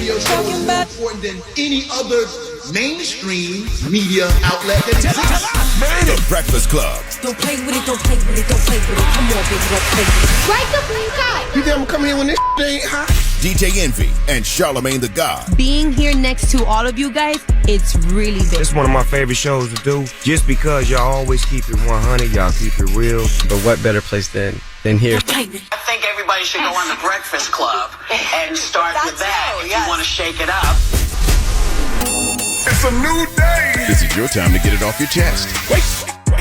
radio show is more important than any other mainstream media outlet. The Breakfast Club. Don't play with it, don't play with it, don't play with it. Come on, baby, don't play with it. Right the fuck up. You think I'm coming here when this ain't hot? DJ Envy and Charlamagne the God. Being here next to all of you guys, it's really big. It's one of my favorite shows to do, just because y'all always keep it 100, y'all keep it real. But what better place than here? I think everybody should go on the Breakfast Club and start with that if you want to shake it up. It's a new day. This is your time to get it off your chest.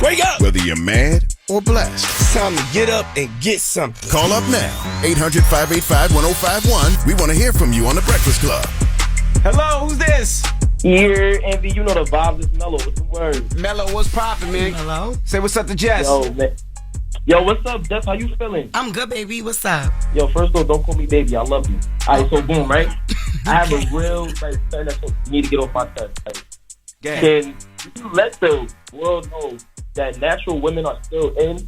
Wake up. Whether you're mad or blessed. It's time to get up and get something. Call up now. 800-585-1051. We want to hear from you on the Breakfast Club. Hello, who's this? Yeah, Envy, you know the vibes is mellow. What's the word? Mellow, what's poppin', man? Hello? Say what's up to Jess. Yo, man. Yo, what's up, Jess? How you feeling? I'm good, baby. What's up? Yo, first of all, don't call me baby. I love you. All right, so boom, right? I have a real thing that you need to get off my chest. Can you let the world know that natural women are still in?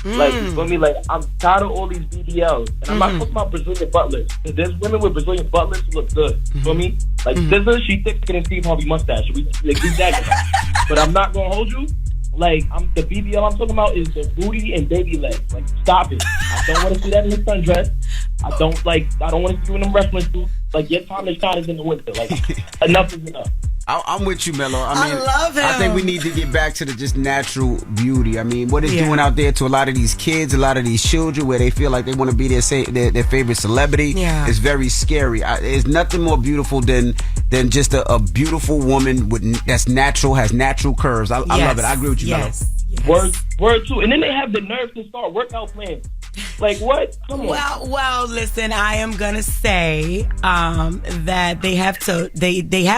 Like, you feel me? Like, I'm tired of all these BBLs. And I'm not talking about Brazilian butlers. There's women with Brazilian butlers who look good. You feel me? Like, she thicker than Steve Harvey mustache. We that. But I'm not going to hold you. Like, the BBL I'm talking about is the booty and baby legs. Like, stop it. I don't want to see that in the sundress. I don't want to see you in them wrestling suits. Like, your time to shine is in the winter. Like, enough is enough. I'm with you, Mello. I mean, I love him. I think we need to get back to the just natural beauty. I mean, what it's doing out there to a lot of these kids, a lot of these children, where they feel like they want to be their favorite celebrity. Yeah. It's very scary. There's nothing more beautiful than just a beautiful woman that's natural, has natural curves. I love it. I agree with you, Mello. Yes. Word too. And then they have the nerve to start workout plans. Like, what? Come on. Well, listen, I am gonna say that they have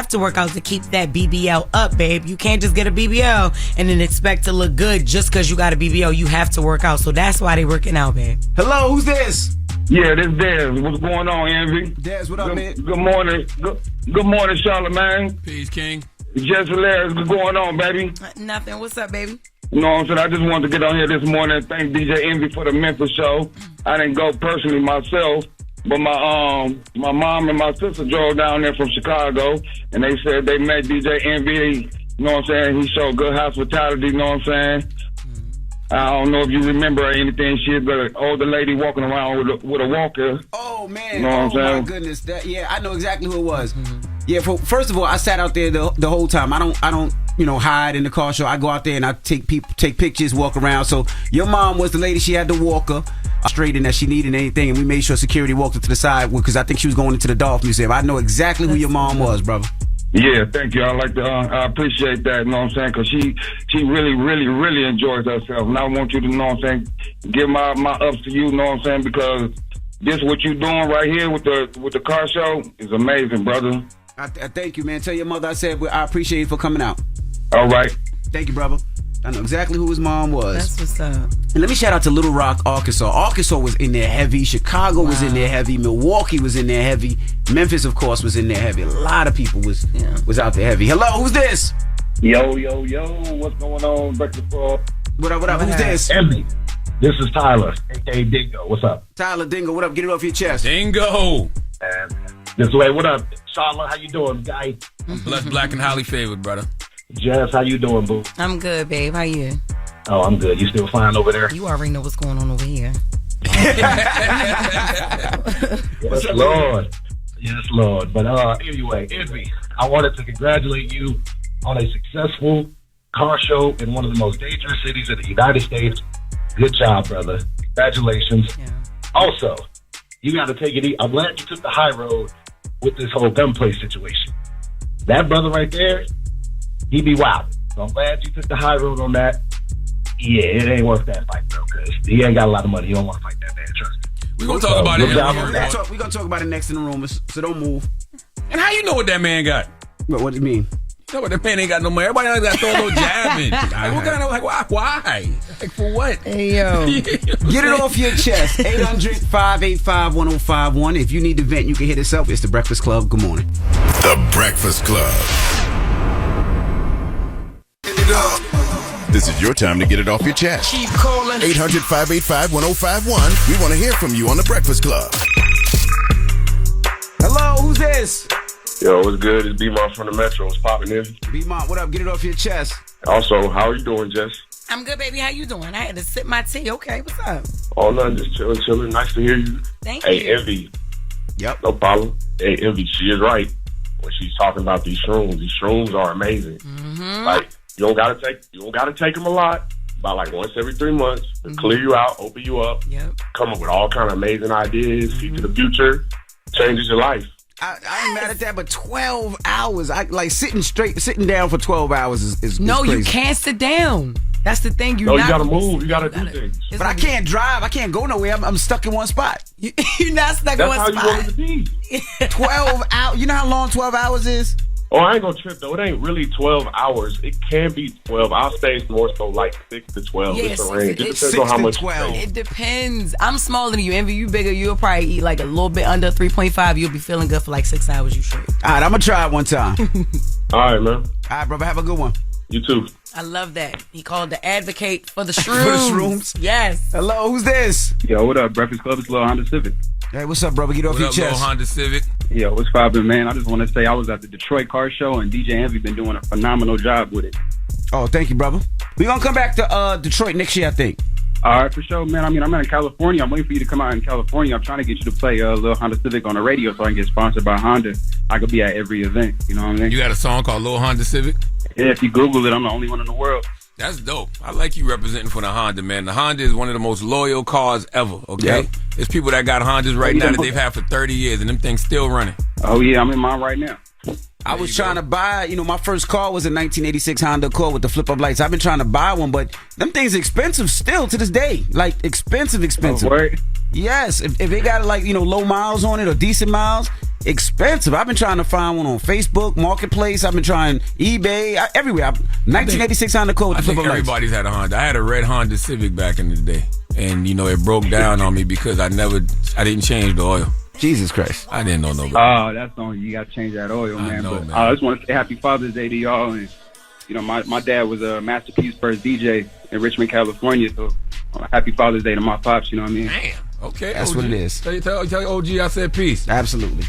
to work out to keep that BBL up, babe. You can't just get a BBL and then expect to look good just because you got a BBL. You have to work out, so that's why they working out, babe. Hello, who's this? Yeah, this is Dez. What's going on, Envy? Dez, what up, man? Good morning. Good morning, Charlamagne. Peace, King. Jess Hilarious. What's going on, baby? Nothing. What's up, baby? You know what I'm saying? I just wanted to get on here this morning and thank DJ Envy for the Memphis show. I didn't go personally myself, but my mom and my sister drove down there from Chicago, and they said they met DJ Envy. You know what I'm saying? He showed good hospitality. You know what I'm saying? I don't know if you remember anything. She's an older lady walking around with a walker. Oh man! You know what I'm saying? My goodness! I know exactly who it was. Yeah. First of all, I sat out there the whole time. I don't hide in the car show. I go out there and I take pictures, walk around. So your mom was the lady. She had the walker straight in that she needed anything, and we made sure security walked her to the side because I think she was going into the Dolphin Museum. I know exactly who your mom was, brother. Yeah, thank you. I appreciate that, you know what I'm saying, because she really, really, really enjoys herself. And I want you to, know what I'm saying, give my ups to you, know what I'm saying, because this what you doing right here with the car show is amazing, brother. I thank you, man. Tell your mother I said I appreciate you for coming out. All right. Thank you, brother. I know exactly who his mom was. That's what's up. And let me shout out to Little Rock, Arkansas. Arkansas was in there heavy. Chicago was in there heavy. Milwaukee was in there heavy. Memphis, of course, was in there heavy. A lot of people was out there heavy. Hello, who's this? Yo. What's going on, Breakfast Club? What up? Who's this? Envy. This is Tyler, a.k.a. Dingo. What's up? Tyler Dingo, what up? Get it off your chest. Dingo. This way, what up? Charlotte, how you doing, guy? I'm blessed, black, and highly favored, brother. Jess, how you doing, boo? I'm good, babe. How you? Oh, I'm good. You still fine over there? You already know what's going on over here. Yes, Lord. Yes, Lord. But anyway, Envy, I wanted to congratulate you on a successful car show in one of the most dangerous cities in the United States. Good job, brother. Congratulations. Yeah. Also, you got to take it easy. I'm glad you took the high road with this whole gunplay situation. That brother right there, he be wild. So I'm glad you took the high road on that. Yeah, it ain't worth that fight, bro, because he ain't got a lot of money. You don't want to fight that man, trust me. We're going to talk about it. We're going to talk about it next in the room, so don't move. And how you know what that man got? What do you mean? You know what, that man ain't got no money. Everybody got to throw a little jab in. Like, what kind of, why? Like, for what? Hey, yo. Get it off your chest. 800-585-1051. If you need to vent, you can hit us up. It's The Breakfast Club. Good morning. The Breakfast Club. This is your time to get it off your chest. Keep calling. 800-585-1051. We want to hear from you on The Breakfast Club. Hello, who's this? Yo, what's good? It's B-Mon from the Metro. What's popping in? B-Mon, what up? Get it off your chest. Also, how are you doing, Jess? I'm good, baby. How you doing? I had to sip my tea. Okay, what's up? Oh, nothing. Just chilling. Nice to hear you. Thank Hey, you. Envy. Yep. No problem. Hey, Envy, she is right when she's talking about these shrooms. These shrooms are amazing. Mm-hmm. Like, you don't gotta take them a lot. About like once every 3 months to clear you out, open you up, come up with all kind of amazing ideas, see to the future, changes your life. I ain't mad at that, but 12 hours. I like sitting down for 12 hours is No, crazy. you can't sit down. That's the thing. You gotta move. You gotta do things. But I can't drive. I can't go nowhere. I'm stuck in one spot. You're not stuck in one spot. That's how you want it to be. 12 hours. You know how long 12 hours is? Oh, I ain't gonna trip though. It ain't really 12 hours. It can be 12. I'll say more so like 6 to 12. Yeah, it's a range. It it's depends on how much. 12. It depends. I'm smaller than you. Envy, you bigger. You'll probably eat like a little bit under 3.5. You'll be feeling good for like 6 hours. You straight. All right, I'm gonna try it one time. All right, man. All right, brother. Have a good one. You too. I love that. He called the advocate for the For the shrooms. shrooms? Yes. Hello, who's this? Yo, what up? Breakfast Club, it's Lil Honda Civic. Hey, what's up, brother? Get off What your up, Lil chest. Honda Civic? Yo, what's poppin', man? I just want to say I was at the Detroit Car Show, and DJ Envy been doing a phenomenal job with it. Oh, thank you, brother. We're gonna come back to Detroit next year, I think. All right, for sure, man. I mean, I'm in California. I'm waiting for you to come out in California. I'm trying to get you to play Lil Honda Civic on the radio so I can get sponsored by Honda. I could be at every event. You know what I mean? You got a song called Lil Honda Civic? Yeah, if you Google it, I'm the only one in the world. That's dope. I like you representing for the Honda, man. The Honda is one of the most loyal cars ever, okay? Yep. There's people that got Hondas right now that they've had for 30 years, and them things still running. Oh, yeah, I'm in mine right now. I was trying to buy, my first car was a 1986 Honda Accord with the flip-up lights. I've been trying to buy one, but them things expensive still to this day. Like, expensive. Oh, word? Yes. If they got, like, low miles on it or decent miles, expensive. I've been trying to find one on Facebook, Marketplace. I've been trying eBay, everywhere. 1986 Honda Accord with the flip-up lights. Everybody's had a Honda. I had a red Honda Civic back in the day, and, it broke down on me because I didn't change the oil. Jesus Christ. I didn't know nobody. Oh, that's on you. You got to change that oil, man. know, But man. I just want to say happy Father's Day to y'all. And, my dad was a Masterpiece first DJ in Richmond, California. So happy Father's Day to my pops, you know what I mean? Damn. Okay. That's OG. what it is. Tell OG I said peace. Absolutely.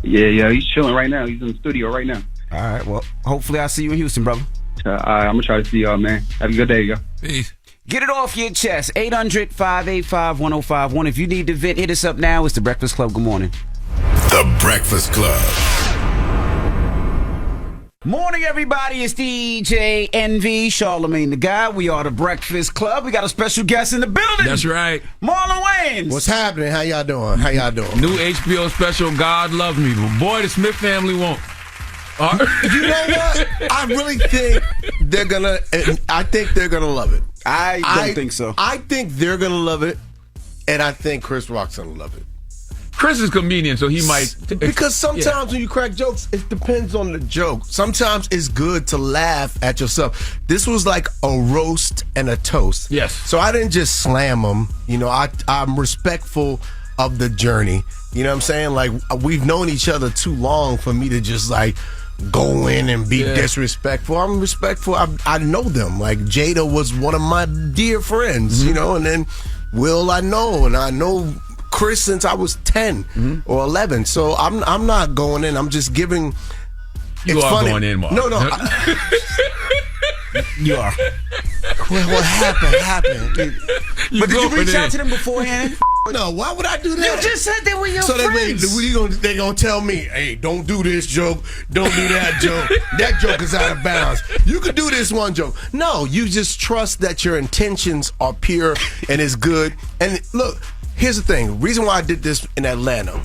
Yeah, he's chilling right now. He's in the studio right now. All right, well, hopefully I'll see you in Houston, brother. I'm going to try to see y'all, man. Have a good day, y'all. Peace. Get it off your chest. 800-585-1051. If you need to vent, hit us up now. It's The Breakfast Club. Good morning. The Breakfast Club. Morning, everybody. It's DJ Envy, Charlamagne the Guy. We are The Breakfast Club. We got a special guest in the building. That's right. Marlon Wayans. What's happening? How y'all doing? New HBO special, God Loves Me. But boy, the Smith family won't. You know what? I really think they're gonna. I think they're gonna love it. I don't think so. I think they're gonna love it, and I think Chris Rock's gonna love it. Chris is a comedian, so he might. Because sometimes when you crack jokes, it depends on the joke. Sometimes it's good to laugh at yourself. This was like a roast and a toast. Yes. So I didn't just slam them. I'm respectful of the journey. You know what I'm saying? Like, we've known each other too long for me to just like go in and be disrespectful. I'm respectful. I know them. Like, Jada was one of my dear friends, and then Will I know, and I know Chris since I was 10 or 11. So I'm not going in. I'm just giving. You it's are funny. going in, Mark. No. You are. What happened? But did you reach out to them beforehand? No, why would I do that? You just said they were your so friends. They gonna tell me, hey, don't do this joke, don't do that joke. That joke is out of bounds. You could do this one joke. No, you just trust that your intentions are pure and is good. And look, here's the thing. Reason why I did this in Atlanta,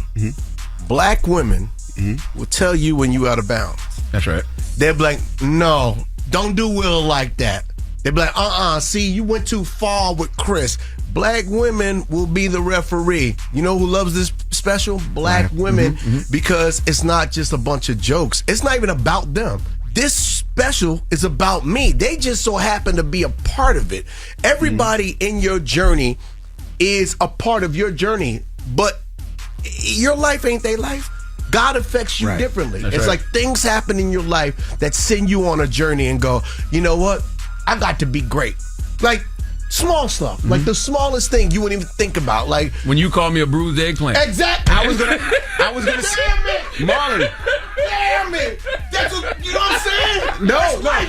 black women will tell you when you out of bounds. That's right. They're like, no, don't do Will like that. They'll be like, see, you went too far with Chris. Black women will be the referee. You know who loves this special? Black women, because it's not just a bunch of jokes. It's not even about them. This special is about me. They just so happen to be a part of it. Everybody in your journey is a part of your journey, but your life ain't their life. God affects you differently. It's like things happen in your life that send you on a journey and go, you know what? I got to be great. Like, small stuff. Like the smallest thing you wouldn't even think about. Like when you call me a bruised eggplant. Exactly. I was gonna say Marlon. endearment. That's what, you know what I'm saying? No,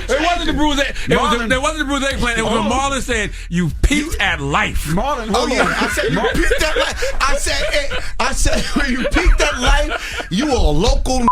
it wasn't the bruised egg. It wasn't the bruised eggplant. It was when Marlon said, "You peaked at life." Marlon, I said you peaked at life. I said when you peaked at life, you were a local.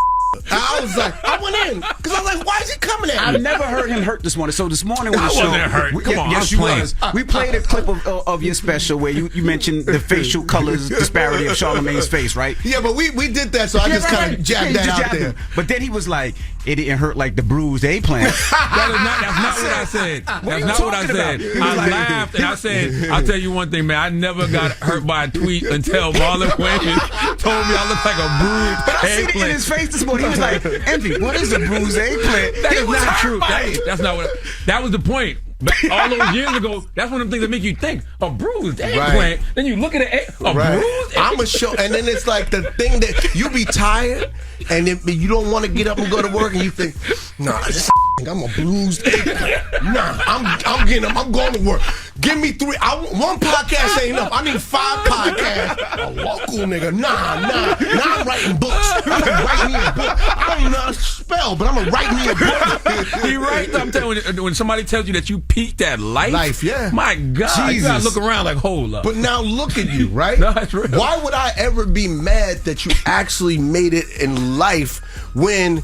I was like, I went in because I was like, why is he coming at me? I've never heard him hurt this morning. So this morning when the show, wasn't hurt. Come on, yes, you was. We played a clip of your special where you mentioned the facial colors disparity of Charlamagne's face, right? Yeah, but we did that, so I just kind of jabbed that out there. But then he was like, it didn't hurt like the bruised eggplant. That's not what I said. That's not what I said. I laughed and I said, I'll tell you one thing, man. I never got hurt by a tweet until Marlon Wayans told me I look like a bruised But I eggplant. seen it in his face this morning. He was like, Envy, what is a bruised eggplant? That He is was not hurt true. by it. That's not what. That was the point. But all those years ago, that's one of the things that make you think a bruised eggplant. Then you look at a bruised eggplant. I'm a show, and then it's like the thing that you be tired, and then you don't want to get up and go to work, and you think, nah, this I'm a bruised eggplant. Nah, I'm going to work. Give me 3. One podcast ain't enough. I need 5 podcasts. A local nigga. Nah, I'm writing books. I'm gonna write me a book. I don't know how to spell, but I'm gonna write me a book. He right. I'm telling you, when somebody tells you that you peaked at life, yeah. My God, you gotta look around like, hold up. But now look at you, right? No, that's real. Why would I ever be mad that you actually made it in life when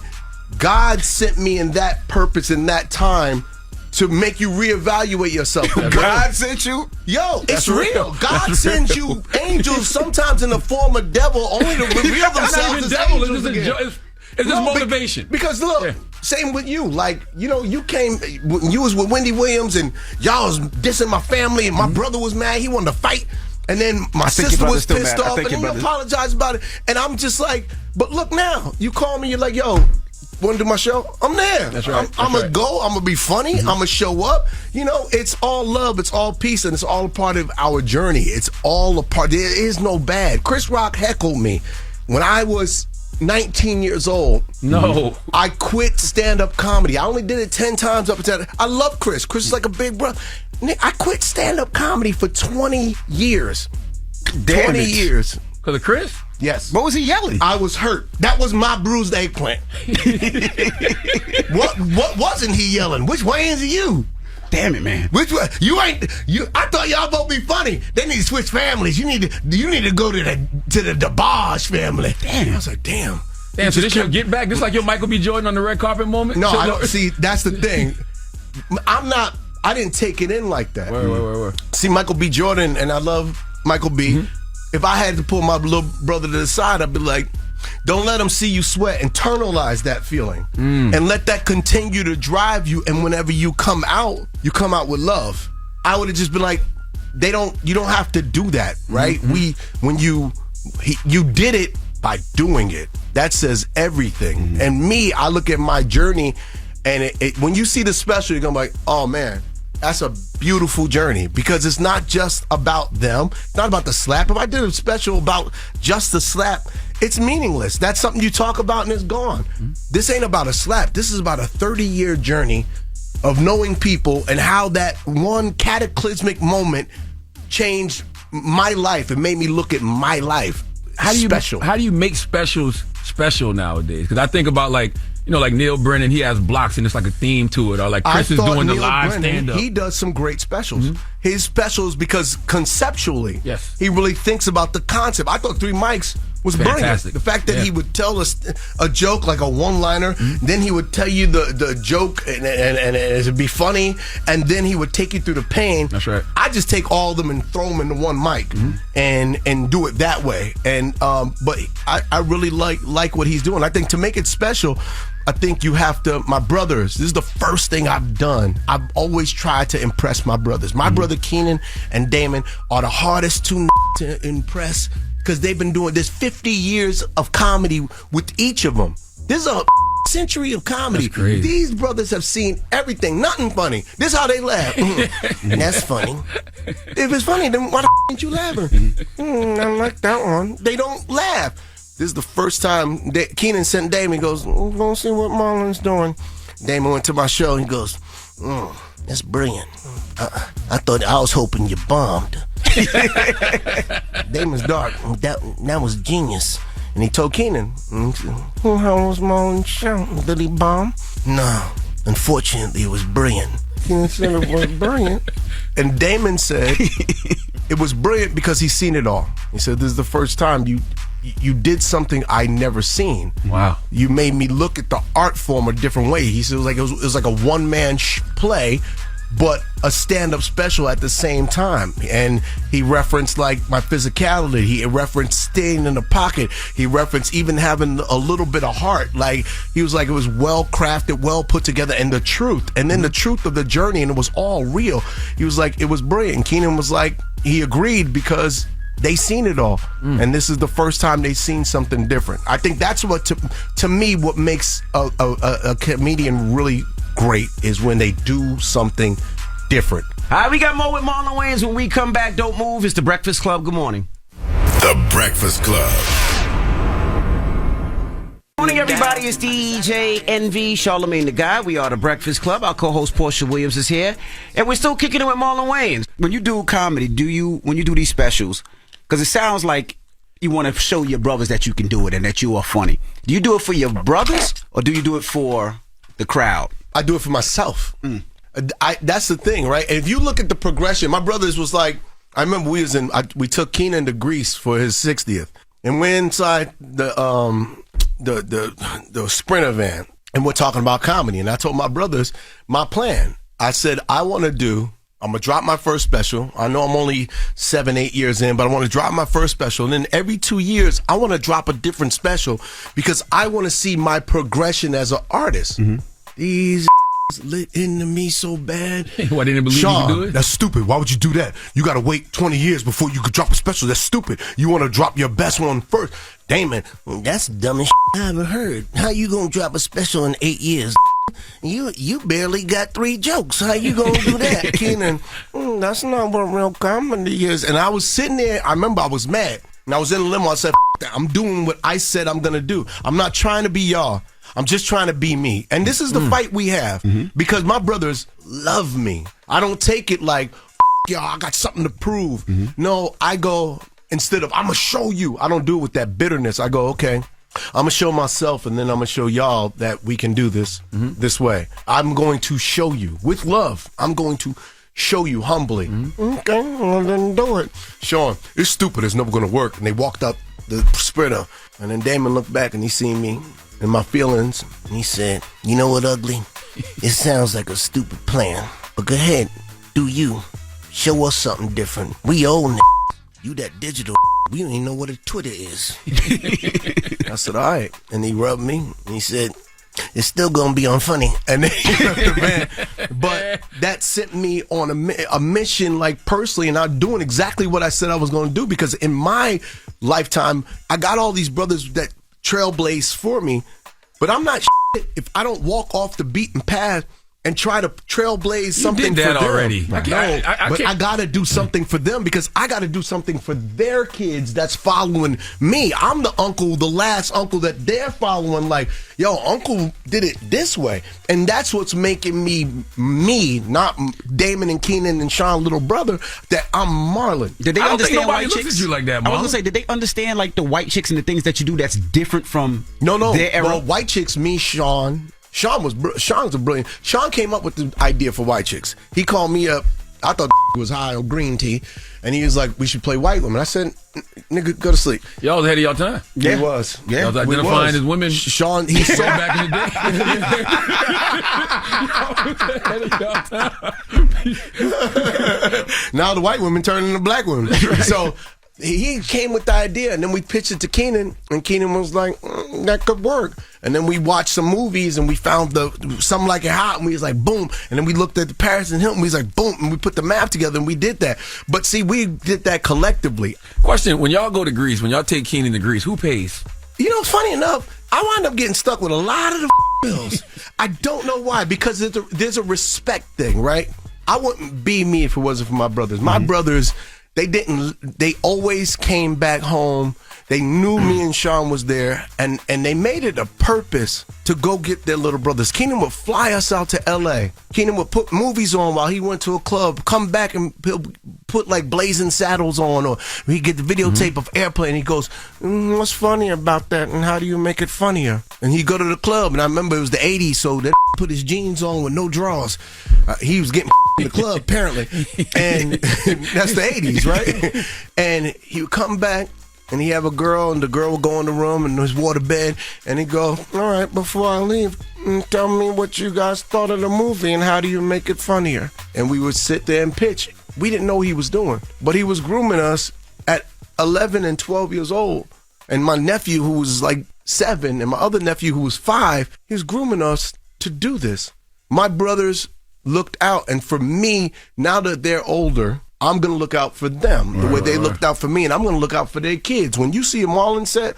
God sent me in that purpose in that time to make you reevaluate yourself? God sent you? Yo, it's That's real. God That's sends real. you angels sometimes in the form of devil only to reveal That's not themselves even as devil. angels again. It's just motivation. Because look, same with you. Like, you know, you came when you was with Wendy Williams and y'all was dissing my family and my brother was mad. He wanted to fight. And then my sister was pissed off and then you apologized about it. And I'm just like, but look now. You call me, you're like, yo, want to do my show? I'm there. That's right. I'm going to go. I'm going to be funny. I'm going to show up. You know, it's all love. It's all peace. And it's all a part of our journey. It's all a part. There is no bad. Chris Rock heckled me when I was 19 years old. No. I quit stand-up comedy. I only did it 10 times up until I love Chris. Chris is like a big brother. I quit stand-up comedy for 20 years. 20 years. Because of Chris? Yes. What was he yelling? I was hurt. That was my bruised eggplant. What wasn't he yelling? Which Wayans are you? Damn it, man. Which one? I thought y'all both be funny. They need to switch families. You need to go to the DeBarge family. Damn. I was like, damn. Damn, so this your get back? This like your Michael B. Jordan on the red carpet moment? No, I don't. See, that's the thing. I didn't take it in like that. Where? See, Michael B. Jordan, and I love Michael B. Mm-hmm. If I had to pull my little brother to the side, I'd be like, don't let him see you sweat. Internalize that feeling. And let that continue to drive you. And whenever you come out with love. I would have just been like, you don't have to do that, right? When you did it by doing it. That says everything. And me, I look at my journey, and when you see the special, you're going to be like, oh, man, that's a beautiful journey, because it's not just about them. It's not about the slap. If I did a special about just the slap, it's meaningless. That's something you talk about and it's gone. This ain't about a slap. This is about a 30-year journey of knowing people and how that one cataclysmic moment changed my life and made me look at my life. How do you make specials special nowadays? Because I think about like Neil Brennan, he has blocks and it's like a theme to it. Or like Chris is doing the live stand-up. He does some great specials. His specials, because conceptually, he really thinks about the concept. I thought 3 Mics was fantastic. brilliant. The fact that he would tell us a joke, like a one-liner, then he would tell you the joke and it would be funny, and then he would take you through the pain. That's right. I just take all of them and throw them into one mic and do it that way. And but I really like what he's doing. I think to make it special, I think you have to, my brothers, this is the first thing I've done. I've always tried to impress my brothers. My brother Keenan and Damon are the hardest to impress, because they've been doing this 50 years of comedy with each of them. This is a century of comedy. That's crazy. These brothers have seen everything. Nothing funny. This is how they laugh. That's funny. If it's funny, then why the ain't you laughing? I like that one. They don't laugh. This is the first time that Keenan sent Damon. He goes, we're going to see what Marlon's doing. Damon went to my show. He goes, that's brilliant. I was hoping you bombed. Damon's dark. That was genius. And he told Keenan, how was Marlon show? Did he bomb? No. Unfortunately, it was brilliant. Keenan said it was brilliant. And Damon said it was brilliant because he's seen it all. He said, this is the first time you did something I never seen. Wow. You made me look at the art form a different way. He said it was like a one-man play, but a stand-up special at the same time. And he referenced like my physicality. He referenced staying in the pocket. He referenced even having a little bit of heart. Like, he was like, it was well crafted, well put together, and the truth. And then the truth of the journey, and it was all real. He was like, it was brilliant. And Keenan was like, he agreed because they seen it all. And this is the first time they seen something different. I think that's what, to me, what makes a comedian really great is when they do something different. All right, we got more with Marlon Wayans when we come back. Don't move. It's The Breakfast Club. Good morning. The Breakfast Club. Good morning, everybody. It's DJ Envy, Charlamagne the Guy. We are The Breakfast Club. Our co-host Portia Williams is here, and we're still kicking it with Marlon Wayans. When you do comedy, when you do these specials, because it sounds like you want to show your brothers that you can do it and that you are funny. Do you do it for your brothers or do you do it for the crowd? I do it for myself. That's the thing, right? And if you look at the progression, my brothers was like, I remember we took Keenan to Greece for his 60th, and we're inside the Sprinter van, and we're talking about comedy. And I told my brothers my plan. I said, I'm gonna drop my first special. I know I'm only 7-8 years in, but I want to drop my first special. And then every 2 years, I want to drop a different special because I want to see my progression as an artist. These lit into me so bad. Why didn't believe Sean, you could do it? That's stupid. Why would you do that? You got to wait 20 years before you could drop a special. That's stupid. You want to drop your best one first. Damon, that's the dumbest I ever heard. How you gonna drop a special in 8 years? You barely got 3 jokes. How you gonna do that, Keenan? That's not what real comedy is. And I was sitting there. I remember I was mad. And I was in the limo. I said, that. I'm doing what I said I'm gonna do. I'm not trying to be y'all. I'm just trying to be me. And this is the fight we have because my brothers love me. I don't take it like, y'all, I got something to prove. No, I go, instead of, I'm going to show you. I don't do it with that bitterness. I go, okay, I'm going to show myself and then I'm going to show y'all that we can do this this way. I'm going to show you with love. I'm going to show you humbly. Okay, well, then do it. Show him. It's stupid. It's never going to work. And they walked up the Sprinter. And then Damon looked back and he seen me and my feelings, and he said, you know what, Ugly? It sounds like a stupid plan, but go ahead, do you. Show us something different. We old you that digital we don't even know what a Twitter is. I said, all right. And he rubbed me, and he said, it's still gonna be unfunny. And then he left the van. But that sent me on a mission, like personally, and I'm doing exactly what I said I was gonna do, because in my lifetime, I got all these brothers that trailblaze for me, but I'm not if I don't walk off the beaten path and try to trailblaze something you did that for them. already. I got to do something for them because I got to do something for their kids that's following me. I'm the uncle, the last uncle that they're following. Like, yo, uncle did it this way. And that's what's making me, not Damon and Keenan and Sean little brother, that I'm Marlon. Did they I don't think understand nobody white looks chicks? at you like that, I was Marlon. gonna say, did they understand like the white chicks and the things that you do that's different from No. their era? Well, white chicks, me, Sean's a brilliant. Sean came up with the idea for white chicks. He called me up. I thought it was high on green tea, and he was like, "We should play white women." I said, "Nigga, go to sleep." Y'all was ahead of y'all time. Yeah. He was. Yeah, y'all was identifying as women. Sean, he saw back in the day. Now the white women turn into black women. Right. So he came with the idea, and then we pitched it to Keenan, and Keenan was like, that could work. And then we watched some movies, and we found Something Like It Hot, and we was like, boom. And then we looked at the Paris and Hilton, we was like, boom, and we put the math together, and we did that. But see, we did that collectively. Question, when y'all go to Greece, when y'all take Keenan to Greece, who pays? You know, funny enough, I wound up getting stuck with a lot of the bills. I don't know why, because there's a respect thing, right? I wouldn't be me if it wasn't for my brothers. My brothers, they always came back home. They knew me and Sean was there, and they made it a purpose to go get their little brothers. Keenan would fly us out to L.A. Keenan would put movies on while he went to a club, come back and he'll put like Blazing Saddles on, or he'd get the videotape of Airplane. He goes, what's funny about that, and how do you make it funnier? And he'd go to the club, and I remember it was the 80s, so that put his jeans on with no drawers. He was getting in the club, apparently. And that's the 80s, right? And he would come back, and he have a girl, and the girl would go in the room and his water bed, and he'd go, all right, before I leave, tell me what you guys thought of the movie and how do you make it funnier? And we would sit there and pitch. We didn't know what he was doing, but he was grooming us at 11 and 12 years old. And my nephew, who was like 7, and my other nephew, who was 5, he was grooming us to do this. My brothers looked out, and for me, now that they're older, I'm going to look out for them the way they looked out for me, and I'm going to look out for their kids. When you see a Marlon set,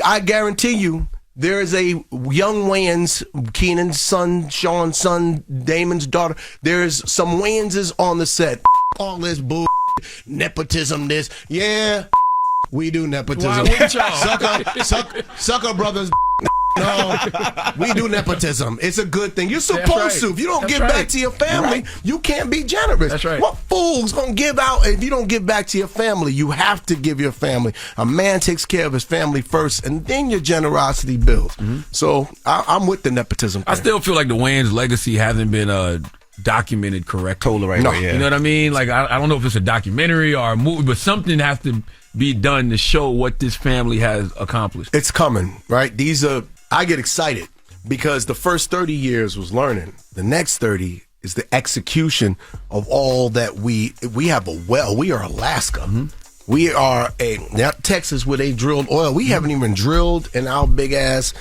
I guarantee you there is a young Wayans, Keenan's son, Sean's son, Damon's daughter. There's some Wayanses on the set. All this bull, nepotism, this. Yeah, we do nepotism. Sucker brothers. No, we do nepotism. It's a good thing. You're supposed to. If you don't give back to your family, you can't be generous. That's right. What fool's gonna give out if you don't give back to your family? You have to give your family. A man takes care of his family first, and then your generosity builds. So I'm with the nepotism thing. I still feel like the Wayans legacy hasn't been documented correctly. Totally right. No. Yeah. You know what I mean? Like I don't know if it's a documentary or a movie, but something has to be done to show what this family has accomplished. It's coming, right? I get excited because the first 30 years was learning. The next 30 is the execution of all that we have we are Alaska. We are not Texas where they drilled oil. We haven't even drilled in our big ass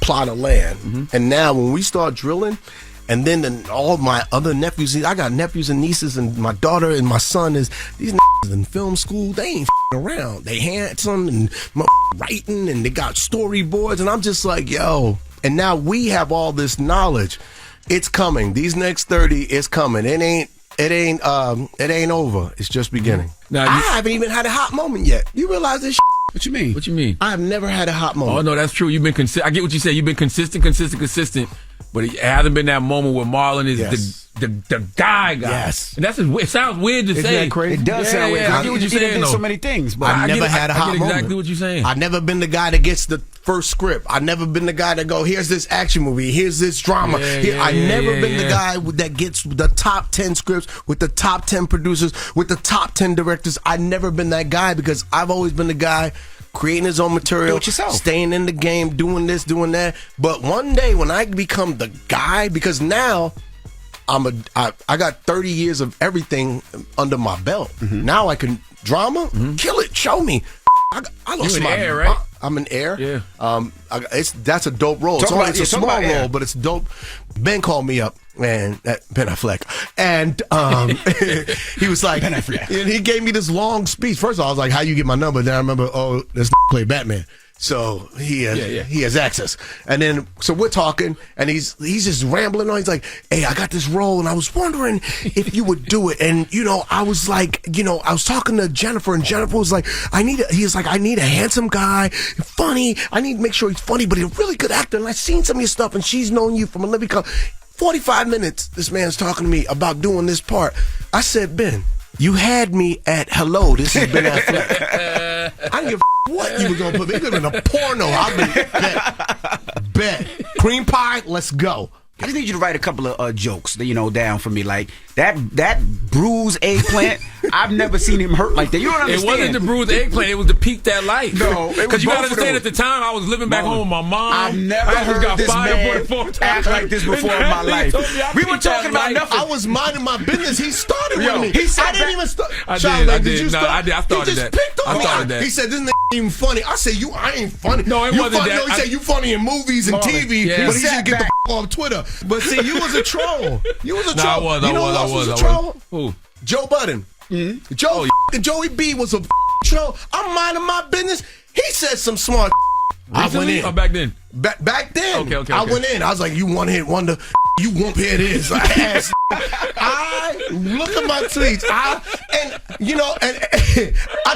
plot of land. And now when we start drilling, and then all my other nephews, I got nephews and nieces, and my daughter and my son these in film school, they ain't around. They handsome and writing, and they got storyboards, and I'm just like, yo. And now we have all this knowledge. It's coming. These next 30 is coming. It ain't over. It's just beginning. Now, I haven't even had a hot moment yet. You realize this? What you mean? What you mean? I have never had a hot moment. Oh no, that's true. You've been consistent. I get what you say. You've been consistent. But it hasn't been that moment where Marlon is the guy. Yes. And it sounds weird to Isn't say. that crazy? It does sound weird. I get what you're saying. So many things, but I've never had a hot moment. Exactly what you're saying. I've never been the guy that gets the first script. I've never been the guy that go, here's this action movie, here's this drama. I've never been the guy that gets the top 10 scripts with the top 10 producers, with the top 10 directors. I've never been that guy because I've always been the guy creating his own material, staying in the game, doing this, doing that. But one day when I become the guy, because now I got 30 years of everything under my belt. Now I can drama, kill it, show me. I lost my air, right? I'm an heir. Yeah. That's a dope role. It's a small role, but it's dope. Ben called me up, man, Ben Affleck, and he was like, Ben Affleck. And he gave me this long speech. First of all, I was like, how you get my number? Then I remember, this play Batman. So he has access. And then, so we're talking, and he's just rambling on. He's like, hey, I got this role, and I was wondering if you would do it. And, I was like, I was talking to Jennifer, and Jennifer was like, I need a handsome guy, funny. I need to make sure he's funny, but he's a really good actor. And I've seen some of your stuff, and she's known you from a living club. 45 minutes, this man's talking to me about doing this part. I said, Ben, you had me at hello. This is Ben Affleck. I didn't give a what you were gonna put me. You could have been a porno. I'll be bet. Cream pie. Let's go. I just need you to write a couple of jokes, down for me. Like that bruised eggplant. I've never seen him hurt like that. You don't understand. It wasn't the bruised eggplant. It was the peak that life. No, because you gotta understand. At the time, I was living back home with my mom. I've never heard this man act like this before in my life. We were talking about nothing. I was minding my business. He started with me. He said I didn't even start. I did. I started he just that. Picked on I me. started that. He said, "This ain't even funny." I said, I ain't funny." No, it wasn't funny. that. No, he said, "You funny in movies and TV," but he should get the off Twitter. But see, you was a troll. You was a troll. I was a troll. Who? Joe Budden. Joey B was a troll. I'm minding my business. He said some smart. Recently? I went in. Or back then? Back then. Okay. I went in. I was like, you one hit wonder. you whoop head is. I look at my tweets. I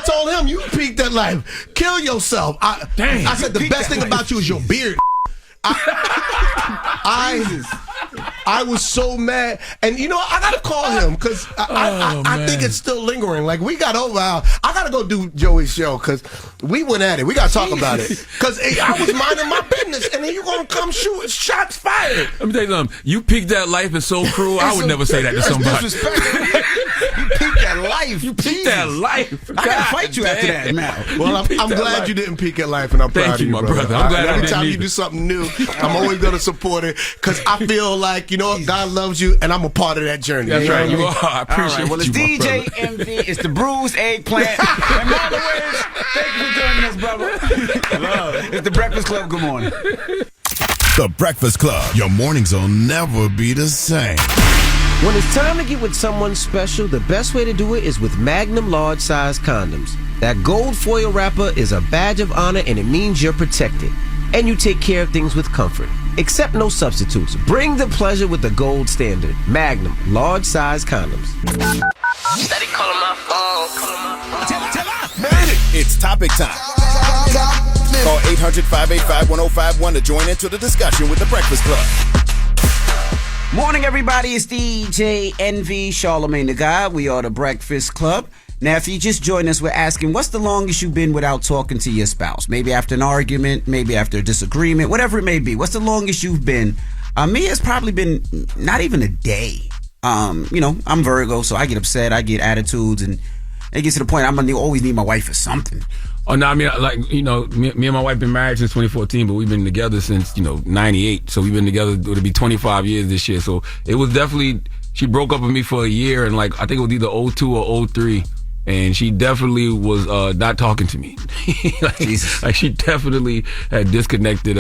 told him, you peaked that life. Kill yourself. I said the best thing about you is your beard. I was so mad, and I gotta call him because I think it's still lingering. Like, we got over. I gotta go do Joey's show because we went at it. We gotta talk about it because I was minding my business, and then you gonna come shoot shots fired. Let me tell you something. You peaked that life is so cruel. I would never say that to somebody. You peaked that life. You peaked that life. I gotta fight you after that now. Well, I'm glad you didn't peak at life, and I'm proud of you, my brother. I'm glad every time you do something new, I'm always gonna support it because I feel like God loves you, and I'm a part of that journey. That's right. You are. I appreciate you. Well, it's DJ MV. It's the bruised eggplant. And Marlon Wayans, thank you for joining us, brother. It's the Breakfast Club. Good morning. The Breakfast Club. Your mornings will never be the same. When it's time to get with someone special, the best way to do it is with Magnum large size condoms. That gold foil wrapper is a badge of honor, and it means you're protected. And you take care of things with comfort. Accept no substitutes. Bring the pleasure with the gold standard. Magnum large size condoms. Steady calling my phone. It's topic time. Call 800-585-1051 to join into the discussion with the Breakfast Club. Morning, everybody. It's DJ NV, Charlamagne the Guy. We are the Breakfast Club. Now, if you just joined us, we're asking, what's the longest you've been without talking to your spouse? Maybe after an argument, maybe after a disagreement, whatever it may be. What's the longest you've been? Me, it's probably been not even a day. I'm Virgo, so I get upset, I get attitudes, and it gets to the point I'm gonna always need my wife for something. Oh, no, I mean, me and my wife been married since 2014, but we've been together since, 98. So we've been together, it'll be 25 years this year. So it was definitely, she broke up with me for a year, and I think it was either 02 or 03. And she definitely was not talking to me. She definitely had disconnected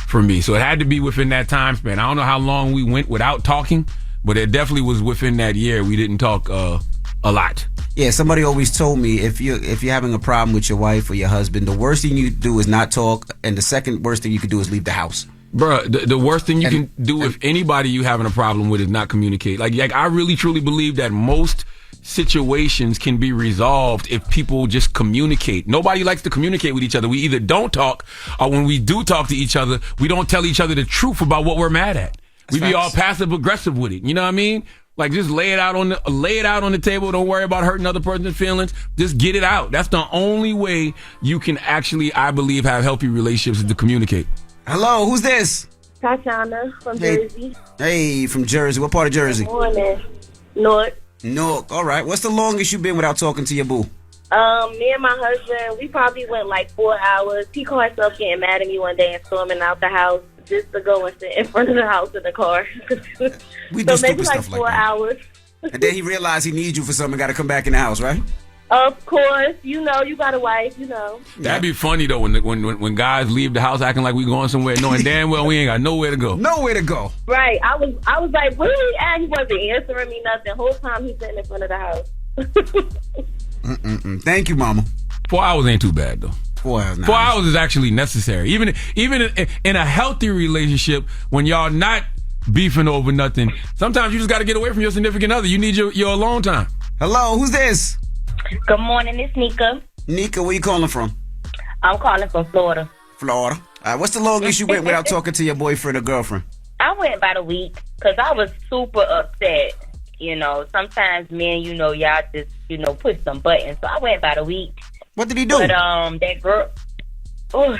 from me. So it had to be within that time span. I don't know how long we went without talking, but it definitely was within that year. We didn't talk a lot. Yeah, somebody always told me if you're having a problem with your wife or your husband, the worst thing you do is not talk, and the second worst thing you could do is leave the house. Bruh, the worst thing you can do with anybody you having a problem with is not communicate. Like I really truly believe that most situations can be resolved if people just communicate. Nobody likes to communicate with each other. We either don't talk, or when we do talk to each other, we don't tell each other the truth about what we're mad at. We be all passive aggressive with it. You know what I mean? Like, just lay it out on the table. Don't worry about hurting other person's feelings. Just get it out. That's the only way you can actually, I believe, have healthy relationships, is to communicate. Hello, who's this? Tatiana from Jersey. Hey, from Jersey. What part of Jersey? Good morning. Newark. All right. What's the longest you've been without talking to your boo? Me and my husband, we probably went like 4 hours. He caught himself getting mad at me one day and storming out the house just to go and sit in front of the house in the car. We do so maybe stupid like stuff 4 like that. hours. And then he realized he needs you for something, got to come back in the house, right? Of course, you got a wife, That'd be funny though when guys leave the house acting like we going somewhere, knowing damn well we ain't got nowhere to go. Nowhere to go. Right. I was like, where he at? He wasn't answering me nothing. The whole time he's sitting in front of the house. Thank you, Mama. 4 hours ain't too bad though. 4 hours. 4 hours is actually necessary. Even in a healthy relationship, when y'all not beefing over nothing, sometimes you just got to get away from your significant other. You need your alone time. Hello, who's this? Good morning, it's Nika. Nika, where you calling from? I'm calling from Florida. Florida. All right, what's the longest you went without talking to your boyfriend or girlfriend? I went about a week because I was super upset. Sometimes men, y'all just, push some buttons. So I went about a week. What did he do? But that girl. Oh.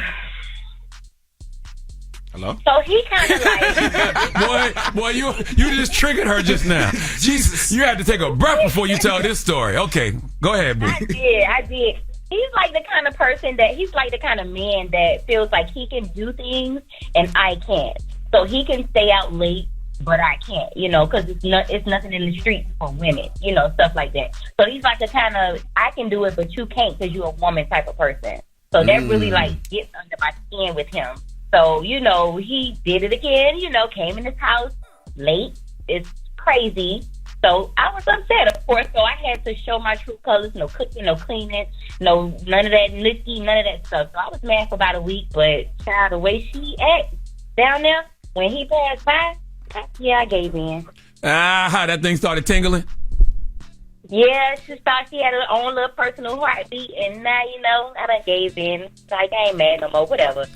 Hello? So he kind of like... boy, you just triggered her just now. Jesus. You had to take a breath before you tell this story. Okay, go ahead, boo. I did. He's like the kind of person he's like the kind of man that feels like he can do things and I can't. So he can stay out late, but I can't, because it's nothing in the streets for women, stuff like that. So he's like the kind of, I can do it, but you can't because you're a woman type of person. So that really gets under my skin with him. So, he did it again, came in his house late. It's crazy. So I was upset, of course. So I had to show my true colors. No cooking, no cleaning, none of that licky, none of that stuff. So I was mad for about a week. But, child, the way she acts down there, when he passed by, Yeah, I gave in. That thing started tingling. Yeah, she thought she had her own little personal heartbeat, and now, I done gave in. Like, I ain't mad no more, whatever.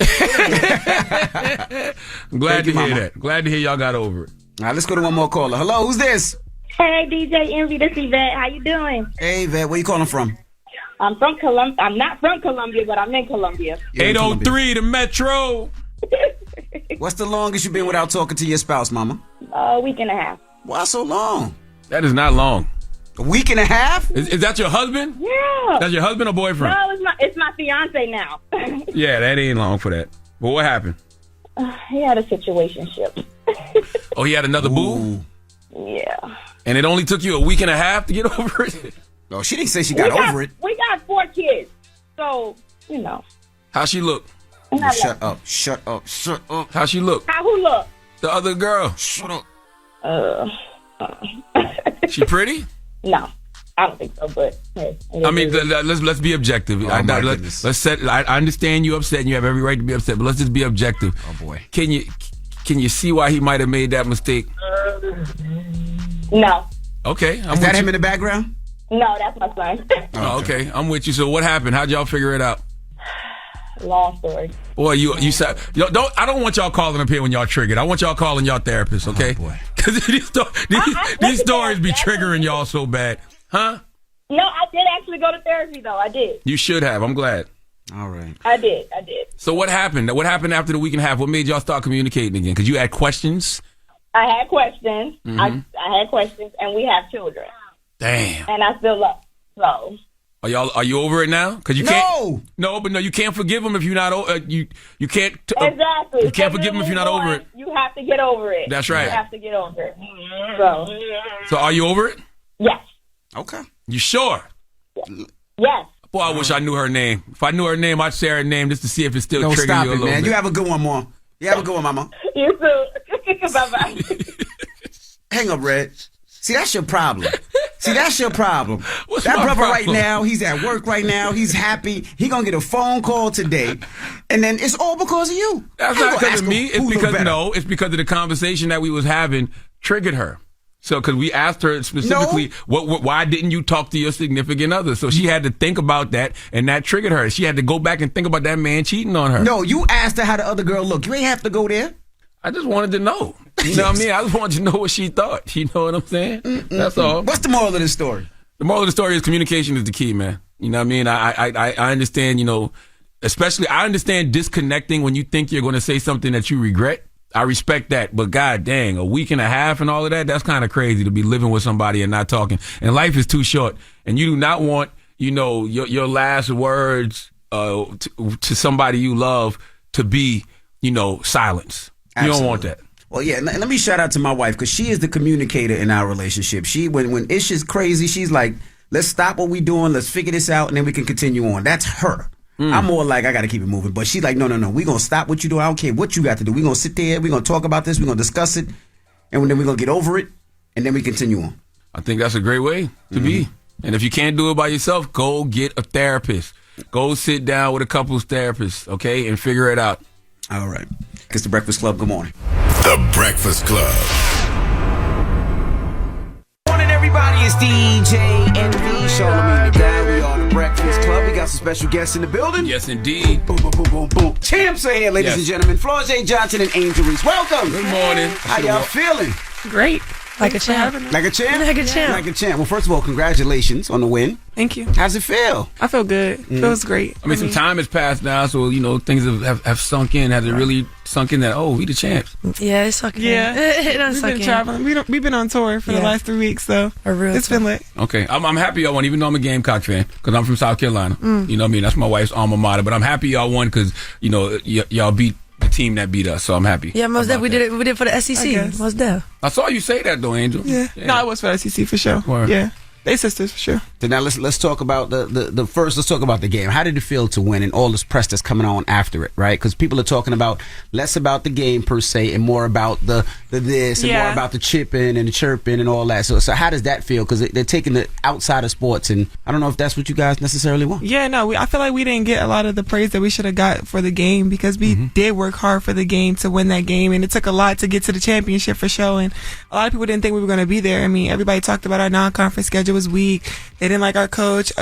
I'm glad to hear that. Glad to hear y'all got over it. All right, let's go to one more caller. Hello, who's this? Hey, DJ Envy, this is Yvette. How you doing? Hey, Yvette, where you calling from? I'm from Columbia. I'm not from Columbia, but I'm in Columbia. 803, the Metro. What's the longest you've been without talking to your spouse, mama? A week and a half. Why so long? That is not long. A week and a half? Is that your husband? Yeah. That's your husband or boyfriend? No, it's my fiance now. Yeah, that ain't long for that. But what happened? He had a situationship. Oh, he had another boo? Yeah. And it only took you a week and a half to get over it? Oh, she didn't say she got over it. We got 4 kids. So, How she look? Shut up. Shut up. Shut up. How she look? How who look? The other girl. Shut up. She pretty? No, I don't think so. But hey, I mean, let's be objective. Oh, Let's set. I understand you upset, and you have every right to be upset. But let's just be objective. Oh boy. Can you see why he might have made that mistake? No. Okay. Is that him in the background? No, that's my son. Oh, okay. I'm with you. So what happened? How'd y'all figure it out? Long story. Boy, you said I don't want y'all calling up here when y'all triggered. I want y'all calling y'all therapists, okay? Oh boy. Because these stories be triggering y'all so bad, huh? No, I did actually go to therapy though. I did. You should have. I'm glad. All right. I did. So what happened? What happened after the week and a half? What made y'all start communicating again? Because you had questions. I had questions. Mm-hmm. I had questions, and we have children. Damn. And I feel like so. Are you over it now? Because you can't. No, but you can't forgive him if you're not. You can't. Exactly. You can't forgive him if you're not over it. You have to get over it. That's right. You have to get over it. So are you over it? Yes. Okay. You sure? Yes. Boy, I wish I knew her name. If I knew her name, I'd say her name just to see if it's still Don't triggering stop you a it, little man. bit. You have a good one, Mom. You have a good one, Mama. You too. Bye-bye. Hang up, Red. See, that's your problem. What's That my brother problem? right now, he's at work right now. He's happy. He gonna get a phone call today, and then it's all because of you. That's not because of me. It's because of the conversation that we was having triggered her. So, because we asked her specifically, why didn't you talk to your significant other? So she had to think about that, and that triggered her. She had to go back and think about that man cheating on her. No, you asked her how the other girl looked. You ain't have to go there. I just wanted to know. You know what I mean? I just wanted to know what she thought. You know what I'm saying? That's all. What's the moral of the story? The moral of the story is communication is the key, man. You know what I mean? I understand, especially I understand disconnecting when you think you're going to say something that you regret. I respect that. But God dang, a week and a half and all of that, that's kind of crazy to be living with somebody and not talking. And life is too short. And you do not want, your last words to somebody you love to be, silence. You don't want that. Well, yeah, let me shout out to my wife because she is the communicator in our relationship. She, when it's just crazy, she's like, let's stop what we're doing, let's figure this out, and then we can continue on. That's her. I'm more like, I got to keep it moving. But she's like, no, we're going to stop what you're doing. I don't care what you got to do. We're going to sit there, we're going to talk about this, we're going to discuss it, and then we're going to get over it, and then we continue on. I think that's a great way to be. And if you can't do it by yourself, go get a therapist. Go sit down with a couples therapist, okay, and figure it out. All right. It's the Breakfast Club. Good morning. The Breakfast Club. Morning, everybody. It's DJ Envy, Charlamagne the guy. We are the Breakfast Club. We got some special guests in the building. Yes, indeed. Boom, boom, boom, boom, boom. Champs are here, ladies and gentlemen. Flores J. Johnson and Angel Reese. Welcome. Good morning. How y'all feeling? Great. Like a champ. Like a champ? Like a champ. Like a champ. Well, first of all, congratulations on the win. Thank you. How's it feel? I feel good. Feels great. I mean, some time has passed now, so, things have sunk in. Has it really sunk in that, we the champs? Yeah, it's sunk in. Yeah. It done We've sunk been in. traveling. We've been on tour for the last 3 weeks, so it's been lit. Okay. I'm happy y'all won, even though I'm a Gamecock fan, because I'm from South Carolina. You know what I mean? That's my wife's alma mater. But I'm happy y'all won because, y'all beat the team that beat us, so I'm happy. Yeah, most definitely we did it for the SEC. Most definitely. I saw you say that though, Angel. Yeah. No, it was for SEC for sure. Word. Yeah. They sisters for sure. So now let's talk about the first. Let's talk about the game. How did it feel to win and all this press that's coming on after it, right? Because people are talking about less about the game per se and more about the this and more about the chipping and the chirping and all that. So how does that feel? Because they're taking it outside of sports, and I don't know if that's what you guys necessarily want. Yeah, no, I feel like we didn't get a lot of the praise that we should have got for the game because we did work hard for the game to win that game, and it took a lot to get to the championship for sure. And a lot of people didn't think we were going to be there. I mean, everybody talked about our non-conference schedule was weak. They didn't like our coach,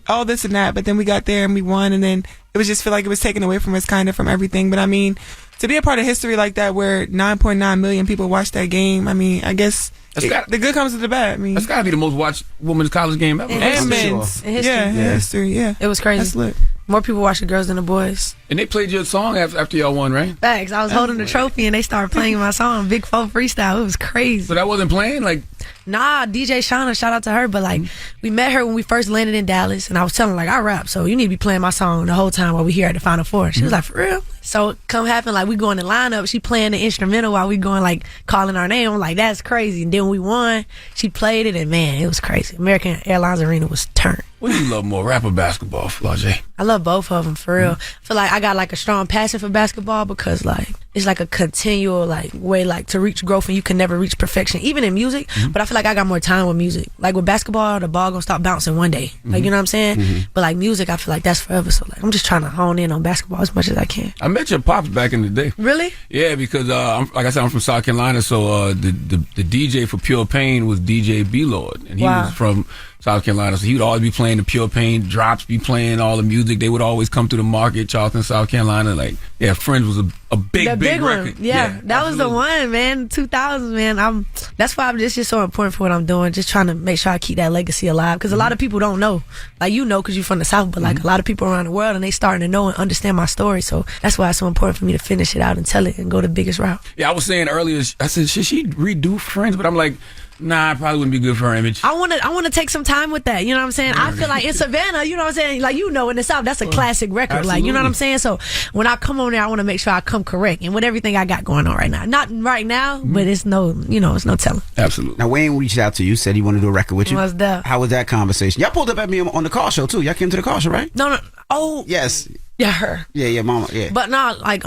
all this and that. But then we got there and we won, and then it was just feel like it was taken away from us, kind of from everything. But I mean, to be a part of history like that, where 9.9 million people watched that game, I mean, I guess the good comes with the bad. I mean, that's got to be the most watched women's college game ever. And men's, in history. Yeah, history. Yeah, it was crazy. That's lit. More people watch the girls than the boys. And they played your song after y'all won, right? Thanks. I was holding the trophy and they started playing my song, Big 4 Freestyle. It was crazy. So that wasn't playing? Like, nah, DJ Shauna, shout out to her. But like, we met her when we first landed in Dallas, and I was telling her, like, I rap, so you need to be playing my song the whole time while we here at the Final Four. She was like, for real? So come happen, like, we go in the lineup, she playing the instrumental while we going, like, calling our name. I'm like, that's crazy. And then when we won, she played it, and man, it was crazy. American Airlines Arena was turned. What do you love more, rap or basketball, Flage? I love both of them, for real. I feel like I got like a strong passion for basketball because like it's like a continual like way like to reach growth, and you can never reach perfection, even in music. But I feel like I got more time with music. Like with basketball, the ball gonna stop bouncing one day. Like, you know what I'm saying? But like music, I feel like that's forever. So like I'm just trying to hone in on basketball as much as I can. I met your pops back in the day. Really? Yeah, because like I said, I'm from South Carolina, so the DJ for Pure Pain was DJ B-Lord, and he was from South Carolina, so he would always be playing the Pure Pain drops, be playing all the music. They would always come to the market, Charleston, South Carolina. Like, yeah, Friends was a big record. One. Yeah, that was the one, man. 2000, man. That's why it's just so important for what I'm doing. Just trying to make sure I keep that legacy alive, because a lot of people don't know. Like, you know, because you're from the South, but like a lot of people around the world, and they starting to know and understand my story. So that's why it's so important for me to finish it out and tell it and go the biggest route. Yeah, I was saying earlier, I said, should she redo Friends? But I'm like, nah, it probably wouldn't be good for her image. I want to take some time with that. You know what I'm saying? I feel like in Savannah, you know what I'm saying? Like, you know, in the South, that's a classic record. Absolutely. Like, you know what I'm saying? So when I come on there, I want to make sure I come correct and with everything I got going on right now. Not right now, but it's no telling. Absolutely. Now, Wayne reached out to you, said he wanted to do a record with you. What's that? How was that conversation? Y'all pulled up at me on the car show too. Y'all came to the car show, right? No. Oh. Yes. Yeah, her. Yeah, mama, yeah. But no, like,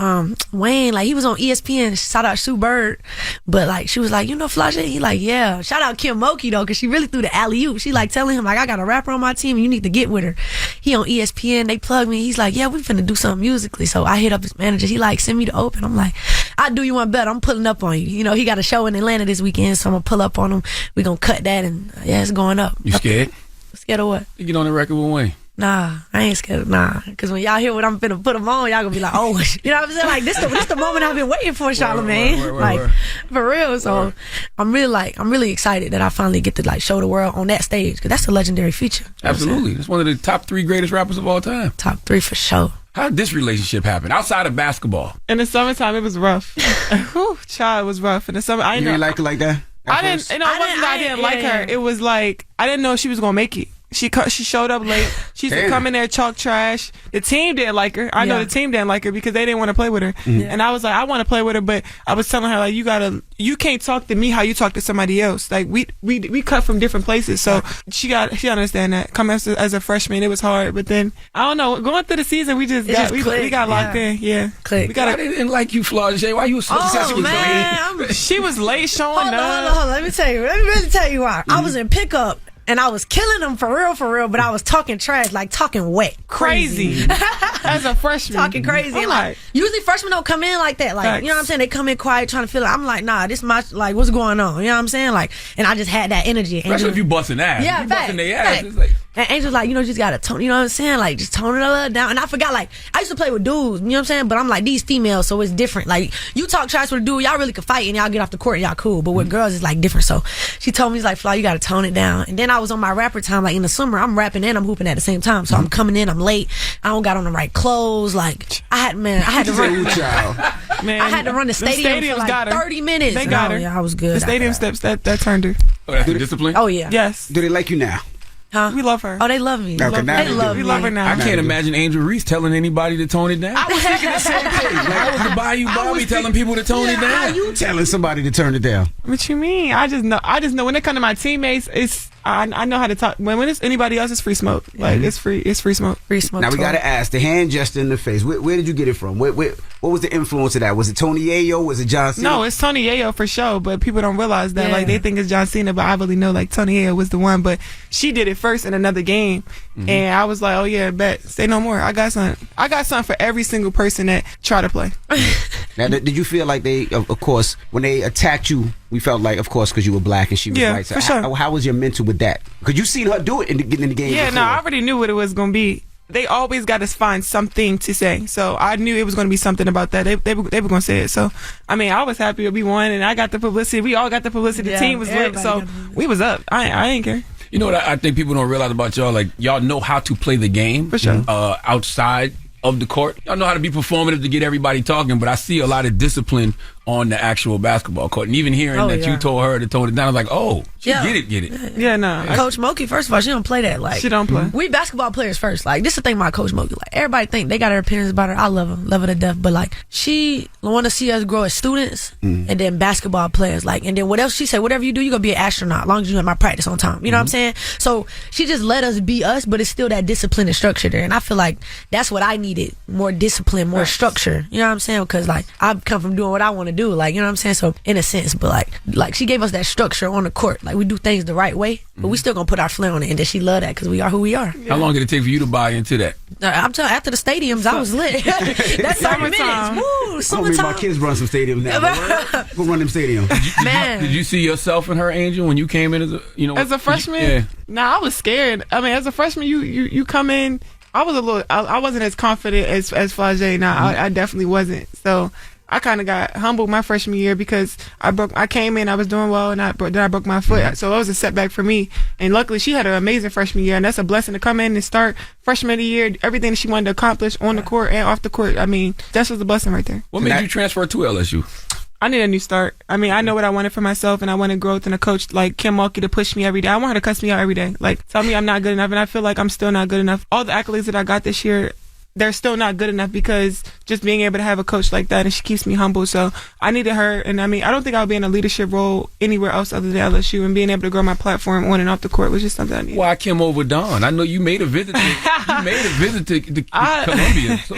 Wayne, like, he was on ESPN, shout out Sue Bird, but like, she was like, you know Flage? He like, yeah. Shout out Kim Moki though, cause she really threw the alley-oop. She like telling him, like, I got a rapper on my team, you need to get with her. He on ESPN, they plug me, he's like, yeah, we finna do something musically. So I hit up his manager, he like, send me the open. I'm like, I'll do you one better, I'm pulling up on you. You know, he got a show in Atlanta this weekend, so I'm gonna pull up on him. We gonna cut that, and yeah, it's going up. You scared? Scared of what? You get on the record with Wayne. Nah, I ain't scared. Cause when y'all hear what I'm finna put them on, y'all gonna be like, oh, you know what I'm saying? Like, this the moment I've been waiting for, Charlamagne. Like, for real. So I'm really excited that I finally get to like show the world on that stage, cause that's a legendary feature. Absolutely, it's one of the top 3 greatest rappers of all time. Top 3 for sure. How did this relationship happen outside of basketball? In the summertime, it was rough. Whew, child, it was rough. In the summer, I didn't like it like that. I didn't like her. It was like I didn't know she was gonna make it. She showed up late. She used to come in there talk trash. The team didn't like her. I know the team didn't like her because they didn't want to play with her. And I was like, I want to play with her, but I was telling her like, you can't talk to me how you talk to somebody else. Like we cut from different places, so she understand that. Coming as a freshman, it was hard, but then I don't know. Going through the season, we got locked in. Yeah, click. I didn't like you, Flage. Why you so late? She was late showing up. Hold on. Let me really tell you why. I was in pickup. And I was killing them for real, but I was talking trash, like talking wet. Crazy. As a freshman. Talking crazy. Like, usually freshmen don't come in like that. Like, you know what I'm saying? They come in quiet, trying to feel it. I'm like, nah, this my, like, what's going on? You know what I'm saying? Like, and I just had that energy. Especially if you busting ass. Yeah, you busting their ass. It's like, and Angel's like, you just gotta tone, you know what I'm saying? Like, just tone it a little down. And I forgot, like, I used to play with dudes, you know what I'm saying? But I'm like, these females, so it's different. Like, you talk trash with a dude, y'all really could fight and y'all get off the court and y'all cool. But with girls, it's like different. So she told me, she's like, Fly, you gotta tone it down. And then I was on my rapper time, like in the summer, I'm rapping and I'm hooping at the same time. So I'm coming in, I'm late. I don't got on the right clothes. Like, I had to run. I had to run the stadium for like 30 minutes. They got her. Yeah, I was good. The stadium steps, that turned her. Oh, that's the discipline? Oh, yeah. Yes. Do they like you now? Huh? We love her. Oh, they love me. Okay, they love me. We love her now. I can't imagine Angel Reese telling anybody to tone it down. I was thinking the same thing. Like, I was the Bayou Bobby telling people to tone it down. How you telling somebody to turn it down? What you mean? I just know when it comes to my teammates, I know how to talk. When it's anybody else, it's free smoke. Like it's free smoke. Free smoke. Now we gotta ask the hand gesture in the face. Where did you get it from? What was the influence of that? Was it Tony Yayo? Was it John Cena? No, it's Tony Yayo for sure. But people don't realize that. Like they think it's John Cena, but I really know like Tony Yayo was the one. But she did it first in another game, and I was like, oh yeah, bet. Say no more. I got something. I got something for every single person that try to play. Now, did you feel like they, of course, when they attacked you, we felt like, of course, because you were black and she was white. So for sure. How was your mental with that? Because you seen her do it in the game. Yeah, before. no, I already knew what it was going to be. They always got to find something to say. So I knew it was going to be something about that. They were going to say it. So, I mean, I was happy that we won, and I got the publicity. We all got the publicity. The team was lit, so we was up. I ain't care. You know what I think people don't realize about y'all? Like, y'all know how to play the game. For sure. Outside of the court. Y'all know how to be performative to get everybody talking, but I see a lot of discipline on the actual basketball court. And even hearing that you told her to tone it down, I was like, oh, she get it. Yeah, no. Coach Moki, first of all, she don't play that. Like, she don't play. We basketball players first. Like, this is the thing about Coach Moki. Like, everybody think they got her opinions about her. I love her to death. But like, she want to see us grow as students and then basketball players. Like, and then what else she said? Whatever you do, you gonna be an astronaut. As long as you have my practice on time. You know what I'm saying? So she just let us be us, but it's still that discipline and structure there. And I feel like that's what I needed: more discipline, more structure. You know what I'm saying? Because like, I come from doing what I want to do. Like, you know what I'm saying? So in a sense, but like she gave us that structure on the court. Like we do things the right way, but we still gonna put our flair on it, and then she loved that because we are who we are. How long did it take for you to buy into that? I'm telling. After the stadiums, I was lit. That's 30 minutes. Woo, summertime. My kids run some stadiums now. Go run them stadiums. Man, did you see yourself in her, Angel, when you came in as a freshman? Yeah. Nah, I was scared. I mean, as a freshman, you come in. I was I wasn't as confident as Flage. Now I definitely wasn't. So I kind of got humbled my freshman year because I came in, I was doing well, and then I broke my foot. So it was a setback for me. And luckily, she had an amazing freshman year, and that's a blessing to come in and start freshman of the year, everything that she wanted to accomplish on the court and off the court. I mean, that was a blessing right there. What made you transfer to LSU? I need a new start. I mean, I know what I wanted for myself, and I wanted growth and a coach like Kim Mulkey to push me every day. I want her to cuss me out every day. Like, tell me I'm not good enough, and I feel like I'm still not good enough. All the accolades that I got this year, they're still not good enough because just being able to have a coach like that, and she keeps me humble. So I needed her, and I mean, I don't think I'll be in a leadership role anywhere else other than LSU, and being able to grow my platform on and off the court was just something I needed. Why Kim over Don? I know you made a visit to Columbia. So.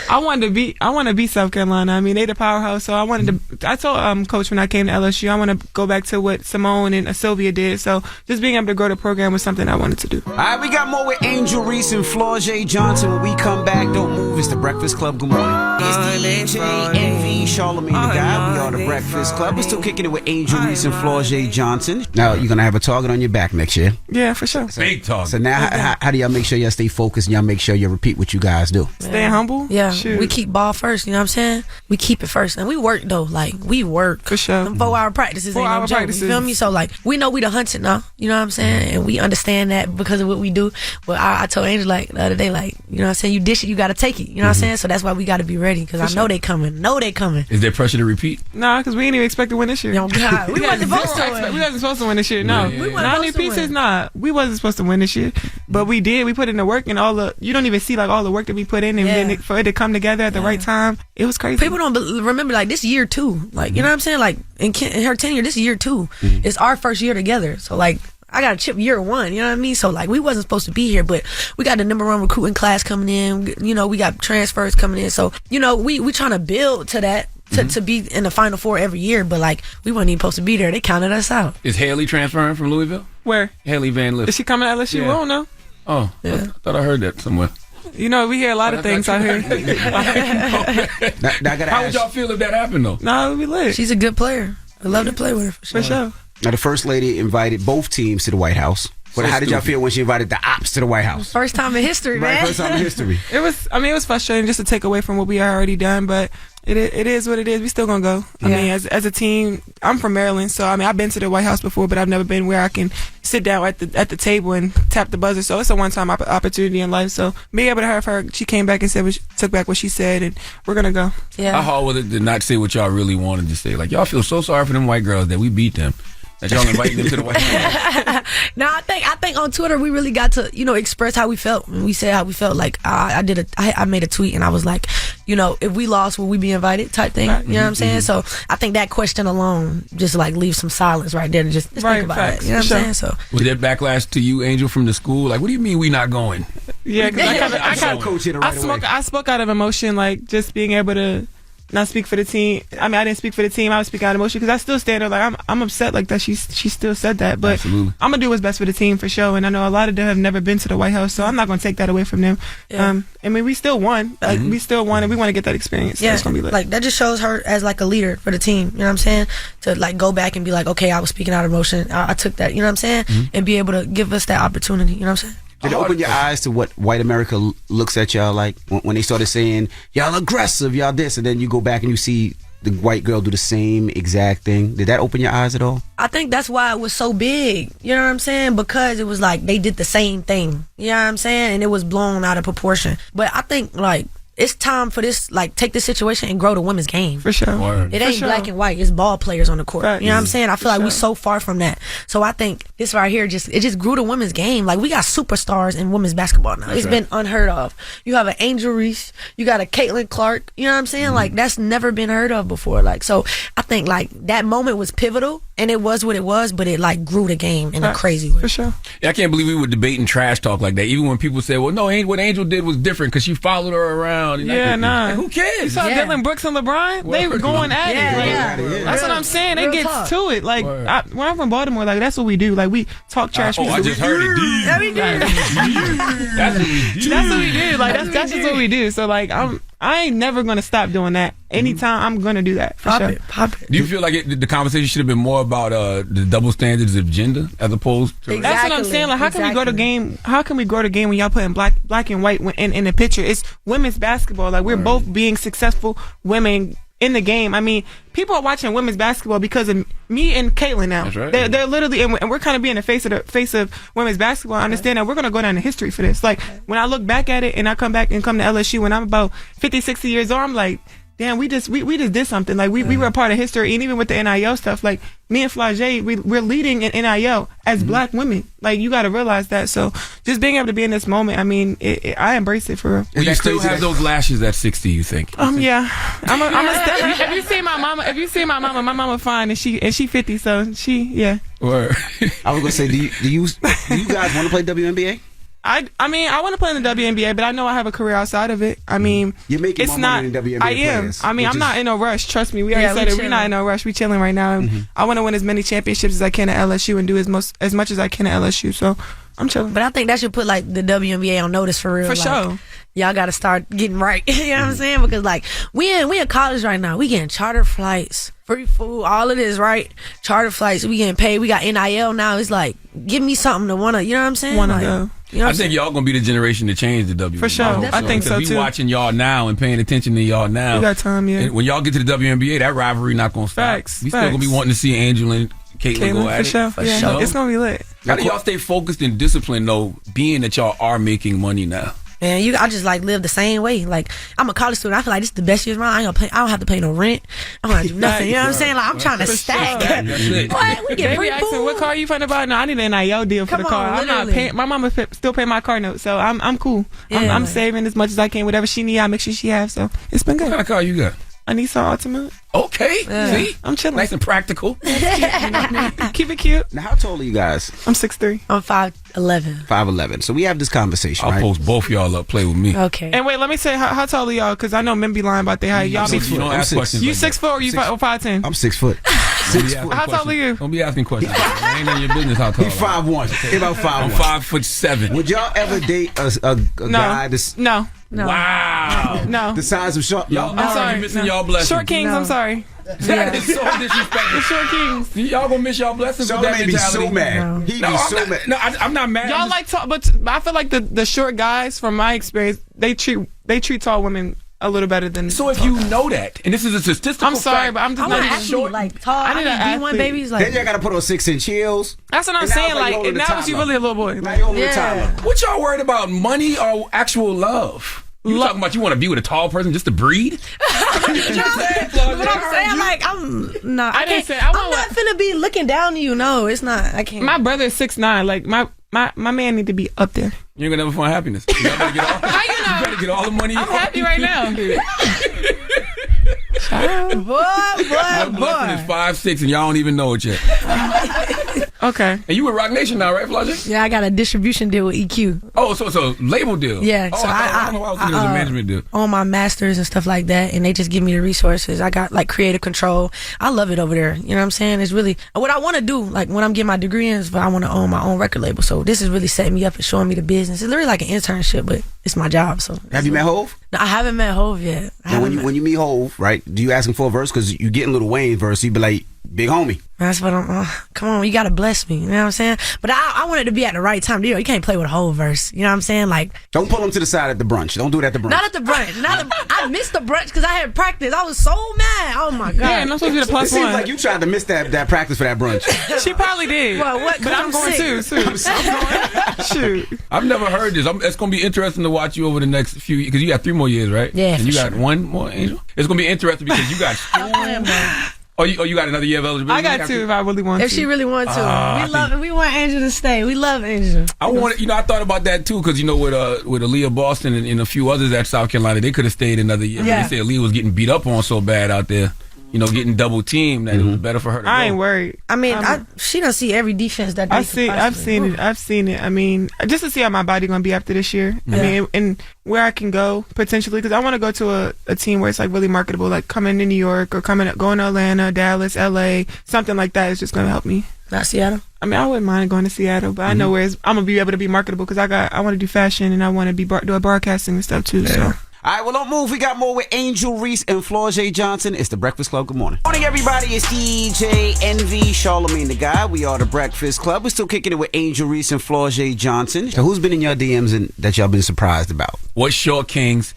I want to be South Carolina. I mean, they the powerhouse, so I told Coach when I came to LSU, I want to go back to what Simone and Sylvia did. So just being able to grow the program was something I wanted to do. All right, we got more with Angel Reese and Flage Johnson. When we come back, don't move. It's the Breakfast Club. Good morning. It's DJ Envy, Charlamagne the guy. We are the Breakfast Club. We're still kicking it with Angel Reese and Flage Johnson. Now, you're going to have a target on your back next year. Yeah, for sure. Big target. So now, how do y'all make sure y'all stay focused and y'all make sure you repeat what you guys do? Staying humble? Yeah. Shoot. We keep ball first, you know what I'm saying? We keep it first. And we work, though. Like, we work. For sure. Them 4-hour practices ain't no joke. You feel me? So, like, we know we the hunted now. You know what I'm saying? And we understand that because of what we do. But I told Angel, like, the other day, like, you know what I'm saying? You dish it, you got to take it. You know what I'm saying? So that's why we got to be ready because I know they coming. Is there pressure to repeat? Nah, because we didn't even expect to win this year. Oh, God. We wasn't supposed to win. We wasn't supposed to win this year. No. We wasn't supposed to win. Nah. We wasn't supposed to win this year. But we did. We put in the work and you don't even see like all the work that we put in and then for it to come together at the right time. It was crazy. People don't remember like this year too. Like, you know what I'm saying? Like in her tenure, this year too. It's our first year together. So like, I got a chip year one, you know what I mean? So like we wasn't supposed to be here, but we got the #1 recruiting class coming in, you know, we got transfers coming in. So, you know, we trying to build to that to be in the Final Four every year, but like we weren't even supposed to be there. They counted us out. Is Haley transferring from Louisville? Where? Haley Van Lith. Is she coming to LSU? Yeah. I don't know. Oh, yeah. I thought I heard that somewhere. You know, we hear a lot of things out here. How would y'all feel if that happened though? Nah, it would be lit. She's a good player. I love to play with her for sure. Now, the First Lady invited both teams to the White House. But how did y'all feel when she invited the ops to the White House? First time in history, man. Right, first time in history. It was frustrating just to take away from what we already done, but it is what it is. We still gonna go. I mean, as a team, I'm from Maryland, so I mean, I've been to the White House before, but I've never been where I can sit down at the table and tap the buzzer. So it's a one-time opportunity in life. So being able to have her, she came back and took back what she said, and we're gonna go. Yeah. How hard was it to not say what y'all really wanted to say? Like, y'all feel so sorry for them white girls that we beat them. That y'all inviting them to the White House. No, I think on Twitter we really got to, you know, express how we felt. We said how we felt. Like I made a tweet and I was like, you know, if we lost, will we be invited type thing? Right. You know what I'm saying? So I think that question alone just like leaves some silence right there to just think about facts, it. You know what I'm saying? So Was there backlash to you, Angel, from the school? Like, what do you mean we not going? Yeah, because I kind of coach it right away. I spoke out of emotion, like just being able to not speak for the team. I mean, I didn't speak for the team. I would speak out of emotion because I still stand there like I'm upset like that. She still said that, but Absolutely. I'm gonna do what's best for the team for sure. And I know a lot of them have never been to the White House, so I'm not gonna take that away from them. Yeah. I mean, we still won. Like we still won, and we want to get that experience. So yeah, it's gonna be lit. like that just shows her as like a leader for the team. You know what I'm saying? To like go back and be like, okay, I was speaking out of emotion. I took that. You know what I'm saying? And be able to give us that opportunity. You know what I'm saying? Did it open your eyes to what white America looks at y'all like when they started saying y'all aggressive, y'all this, and then you go back and you see the white girl do the same exact thing? Did that open your eyes at all? I think that's why it was so big. You know what I'm saying? Because it was like they did the same thing. You know what I'm saying? And it was blown out of proportion. But I think like it's time for this, like, take this situation and grow the women's game. For sure. It ain't black and white. It's ball players on the court. Right. You know what I'm saying? I feel like we so far from that. So I think this right here just grew the women's game. Like, we got superstars in women's basketball now. It's been unheard of. You have an Angel Reese. You got a Caitlin Clark. You know what I'm saying? Like, that's never been heard of before. Like, so I think, like, that moment was pivotal, and it was what it was, but it, like, grew the game in a crazy way. For sure. Yeah, I can't believe we were debating trash talk like that. Even when people say, well, no, what Angel did was different because she followed her around. Yeah, nah. Like, who cares? You saw Dylan Brooks and LeBron? They were going at it. Like, that's what I'm saying. They get to it. Like, when I'm from Baltimore, like, that's what we do. Like, we talk trash. I just heard it. Yeah, we do. That's what we do. That's what we do. Like, that's just what we do. So, like, I ain't never gonna stop doing that. Anytime I'm gonna do that. For sure. Pop it. Do you feel like the conversation should have been more about the double standards of gender as opposed to? That's what I'm saying. Like, how can we grow the game? How can we grow the game when y'all putting black and white in the picture? It's women's basketball. Like, we're both being successful women in the game. I mean, people are watching women's basketball because of me and Caitlin now. That's right. They're literally, and we're kind of being the face of women's basketball. I understand that we're going to go down in history for this. Like, when I look back at it and I come to LSU when I'm about 50, 60 years old, I'm like, damn, we just did something. Like, we were a part of history. And even with the NIL stuff, like, me and Flage, we're leading in NIL as black women. Like, you got to realize that. So just being able to be in this moment, I mean, I embrace it for real. Will you still have those lashes at 60, you think? Yeah. I'm a step. If you see my mama fine, and she 50, so yeah. Word. I was gonna say, do you guys want to play WNBA? I mean, I want to play in the WNBA, but I know I have a career outside of it. I mean, you're making it's more money than WNBA I am. players, I mean, I'm not in no rush. Trust me. We already said it. We're not in no rush. We chilling right now. And I want to win as many championships as I can at LSU and do as much as I can at LSU. So I'm chilling. But I think that should put like the WNBA on notice for real. For like, sure. Y'all got to start getting right. You know what I'm saying? Because like we in college right now. We getting charter flights, free food, all of this, right? Charter flights. We getting paid. We got NIL now. It's like, give me something to wanna. You know what I'm saying? Wanna like, go. You know I think y'all gonna be the generation to change the WNBA. For sure. I think so we too. watching y'all now and paying attention to y'all now. We got time, yeah. And when y'all get to the WNBA, that rivalry not gonna stop. Facts. We still gonna be wanting to see Angel and Caitlin go at for sure. it. For sure. It's gonna be lit. How do y'all stay focused and disciplined though, being that y'all are making money now? Man, I just like live the same way. Like, I'm a college student. I feel like this is the best year of my life. I don't have to pay no rent. I don't have to do nothing. You know what I'm saying? Like, I'm trying to stack. What? We get free asking, what car you finna buy? No, I need an NIL deal for the car. I'm not paying. My mama still paying my car note, so I'm cool. Yeah, I'm saving as much as I can. Whatever she need, I make sure she has. So it's been good. What kind of car you got? A Nissan Altima. Okay. See? I'm chilling. Nice and practical. Keep it cute. Now, how tall are you guys? I'm 6'3". I'm 5'11". 5'11". So we have this conversation. I'll post both y'all up. Play with me. Okay. And wait, let me say, how tall are y'all? Because I know men be lying about their height. Y'all be. Don't ask questions. You like 6 foot or you 5'10"? I'm 6 foot. 6 foot. How tall are you? Don't be asking questions. It ain't in your business how tall. He's 5'1". He about 5'1". I'm 5'7". Would y'all ever date a guy that's No. Wow. No. the size of short? Y'all I'm sorry. already missing y'all blessings. Short Kings, I'm sorry. That is so disrespectful. The Short Kings. Y'all gonna miss y'all blessings with that Charlamagne be mentality. so mad. He'd be so mad. No, I'm not mad. Y'all like tall, but I feel like the short guys, from my experience, they treat tall women a little better than. So if you know that, and this is a statistical I'm sorry, fact, but I'm just I not want even to short. like tall. I need an D1 athlete. babies. Like, Then y'all gotta put on 6-inch heels. That's what I'm And now saying. it's like Like, you and hold now the is you timer. really a little boy? Now Like, you hold the Yeah. timer. what y'all worried about, money or actual love? You talking about you want to be with a tall person just to breed? But I'm saying, like, I'm not finna be looking down to you. No, it's not. I can't. my brother is 6'9". Like my man need to be up there. You ain't gonna never find happiness. You better get all, How you know? you better get all the money. I'm happy right now. My blessing is 5'6", and y'all don't even know it yet. Okay. And you with Rock Nation now, right, Flajay? Yeah, I got a distribution deal with EQ. Oh, so it's a label deal. Yeah. Oh, So I don't know why I was thinking it was a management deal. On my masters and stuff like that, and they just give me the resources. I got like creative control. I love it over there. You know what I'm saying? It's really what I want to do. Like when I'm getting my degree in, is I want to own my own record label. So this is really setting me up and showing me the business. It's literally like an internship, but it's my job. So Have you met Hov? No, I haven't met Hov yet. And when you meet Hov, right? Do you ask him for a verse? Because you getting Lil Wayne verse, he be like, big homie. That's what I'm. Come on, you gotta bless me. You know what I'm saying? But I wanted to be at the right time. You can't play with a whole verse. You know what I'm saying? Like, don't pull him to the side at the brunch. Don't do it at the brunch. Not at the brunch. I missed the brunch because I had practice. I was so mad. Oh my god. Yeah, and I'm supposed to be the plus it seems one. like you tried to miss that practice for that brunch. She probably did. Well, what? But I'm going too. Shoot. I've never heard this. It's going to be interesting to watch you over the next few years because you got 3 more years, right? Yeah. And you got 1 more, Angel. It's going to be interesting because you got school. You got another year of eligibility? I got 2 if I really want to. If she really wants to. We want Angel to stay. We love Angel. I thought about that too because with Aaliyah Boston and a few others at South Carolina, they could have stayed another year. Yeah. They said Aaliyah was getting beat up on so bad out there. Getting double teamed, that it was better for her to I go. ain't worried. I mean, she don't see every defense that I've seen it. I mean, just to see how my body gonna be after this year. Yeah. I mean, and where I can go potentially, because I want to go to a team where it's like really marketable, like coming to New York or going to Atlanta, Dallas, LA, something like that is just gonna help me. Not Seattle. I mean, I wouldn't mind going to Seattle, but I know where I'm gonna be able to be marketable because I want to do fashion and I want to be doing broadcasting and stuff too. Yeah. So. All right, well, don't move. We got more with Angel Reese and Flajay Johnson. It's The Breakfast Club. Good morning. Morning, everybody. It's DJ Envy, Charlamagne the Guy. We are The Breakfast Club. We're still kicking it with Angel Reese and Flajay Johnson. So who's been in your DMs and that y'all been surprised about? What short kings?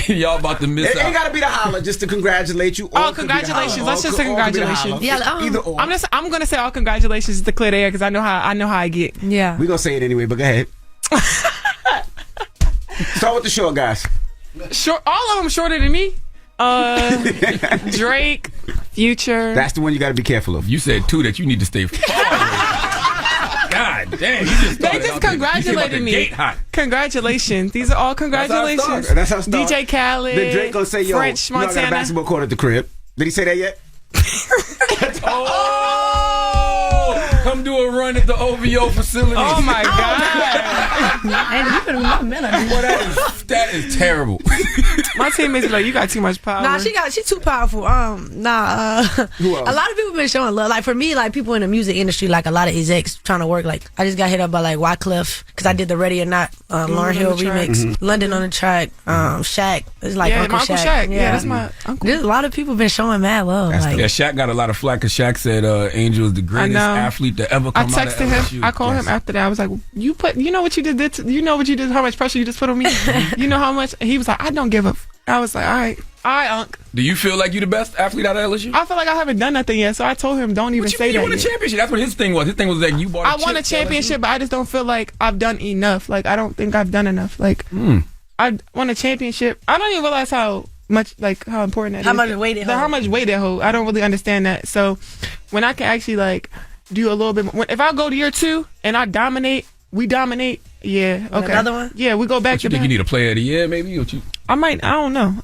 Y'all about to miss It out. ain't got to be the holler just to congratulate you. Oh, congratulations. Let's just say congratulations. Either or. I'm going to say all congratulations to clear the air because I know how I get. Yeah. We're going to say it anyway, but go ahead. Start with the short guys. Short, all of them shorter than me. Drake, Future. That's the one you got to be careful of. You said 2 that you need to stay far away. God damn, you just They just congratulated me. Congratulations. These are all congratulations. That's how it starts. DJ Khaled. Then Drake gonna say, yo, French you know I got a Montana. basketball court at the crib. Did he say that yet? Come do a run at the OVO facility. Oh my God. That is terrible. My teammates be like, you got too much power. Nah, she too powerful. A lot of people been showing love. Like for me, like people in the music industry, like a lot of execs trying to work. Like I just got hit up by like Wyclef because I did the Ready or Not Lauryn Hill remix, London on the track, Shaq. It's like Uncle Shaq. Yeah, that's my uncle. There's a lot of people been showing mad love. Yeah, Shaq got a lot of flack because Shaq said Angel is the greatest athlete to ever come out of LSU. I texted him. I called him after that. I was like, you know what you did? You know what you did? How much pressure you just put on me? You know how much? He was like, I don't give a. I was like, all right, Unc. Do you feel like you're the best athlete out of LSU? I feel like I haven't done nothing yet, so I told him don't even say that. You won a championship. That's what his thing was. His thing was like you bought. I won a championship, but I just don't feel like I've done enough. Like I don't think I've done enough. Like I won a championship. I don't even realize how much, like how important that is. How much weight it holds. How much weight it holds. I don't really understand that. So when I can actually like do a little bit more, if I go to year 2 and I dominate, we dominate. Yeah. Okay. Another one. Yeah, we go back. But you think you need a player of the year, maybe? Or you? I might. I don't know.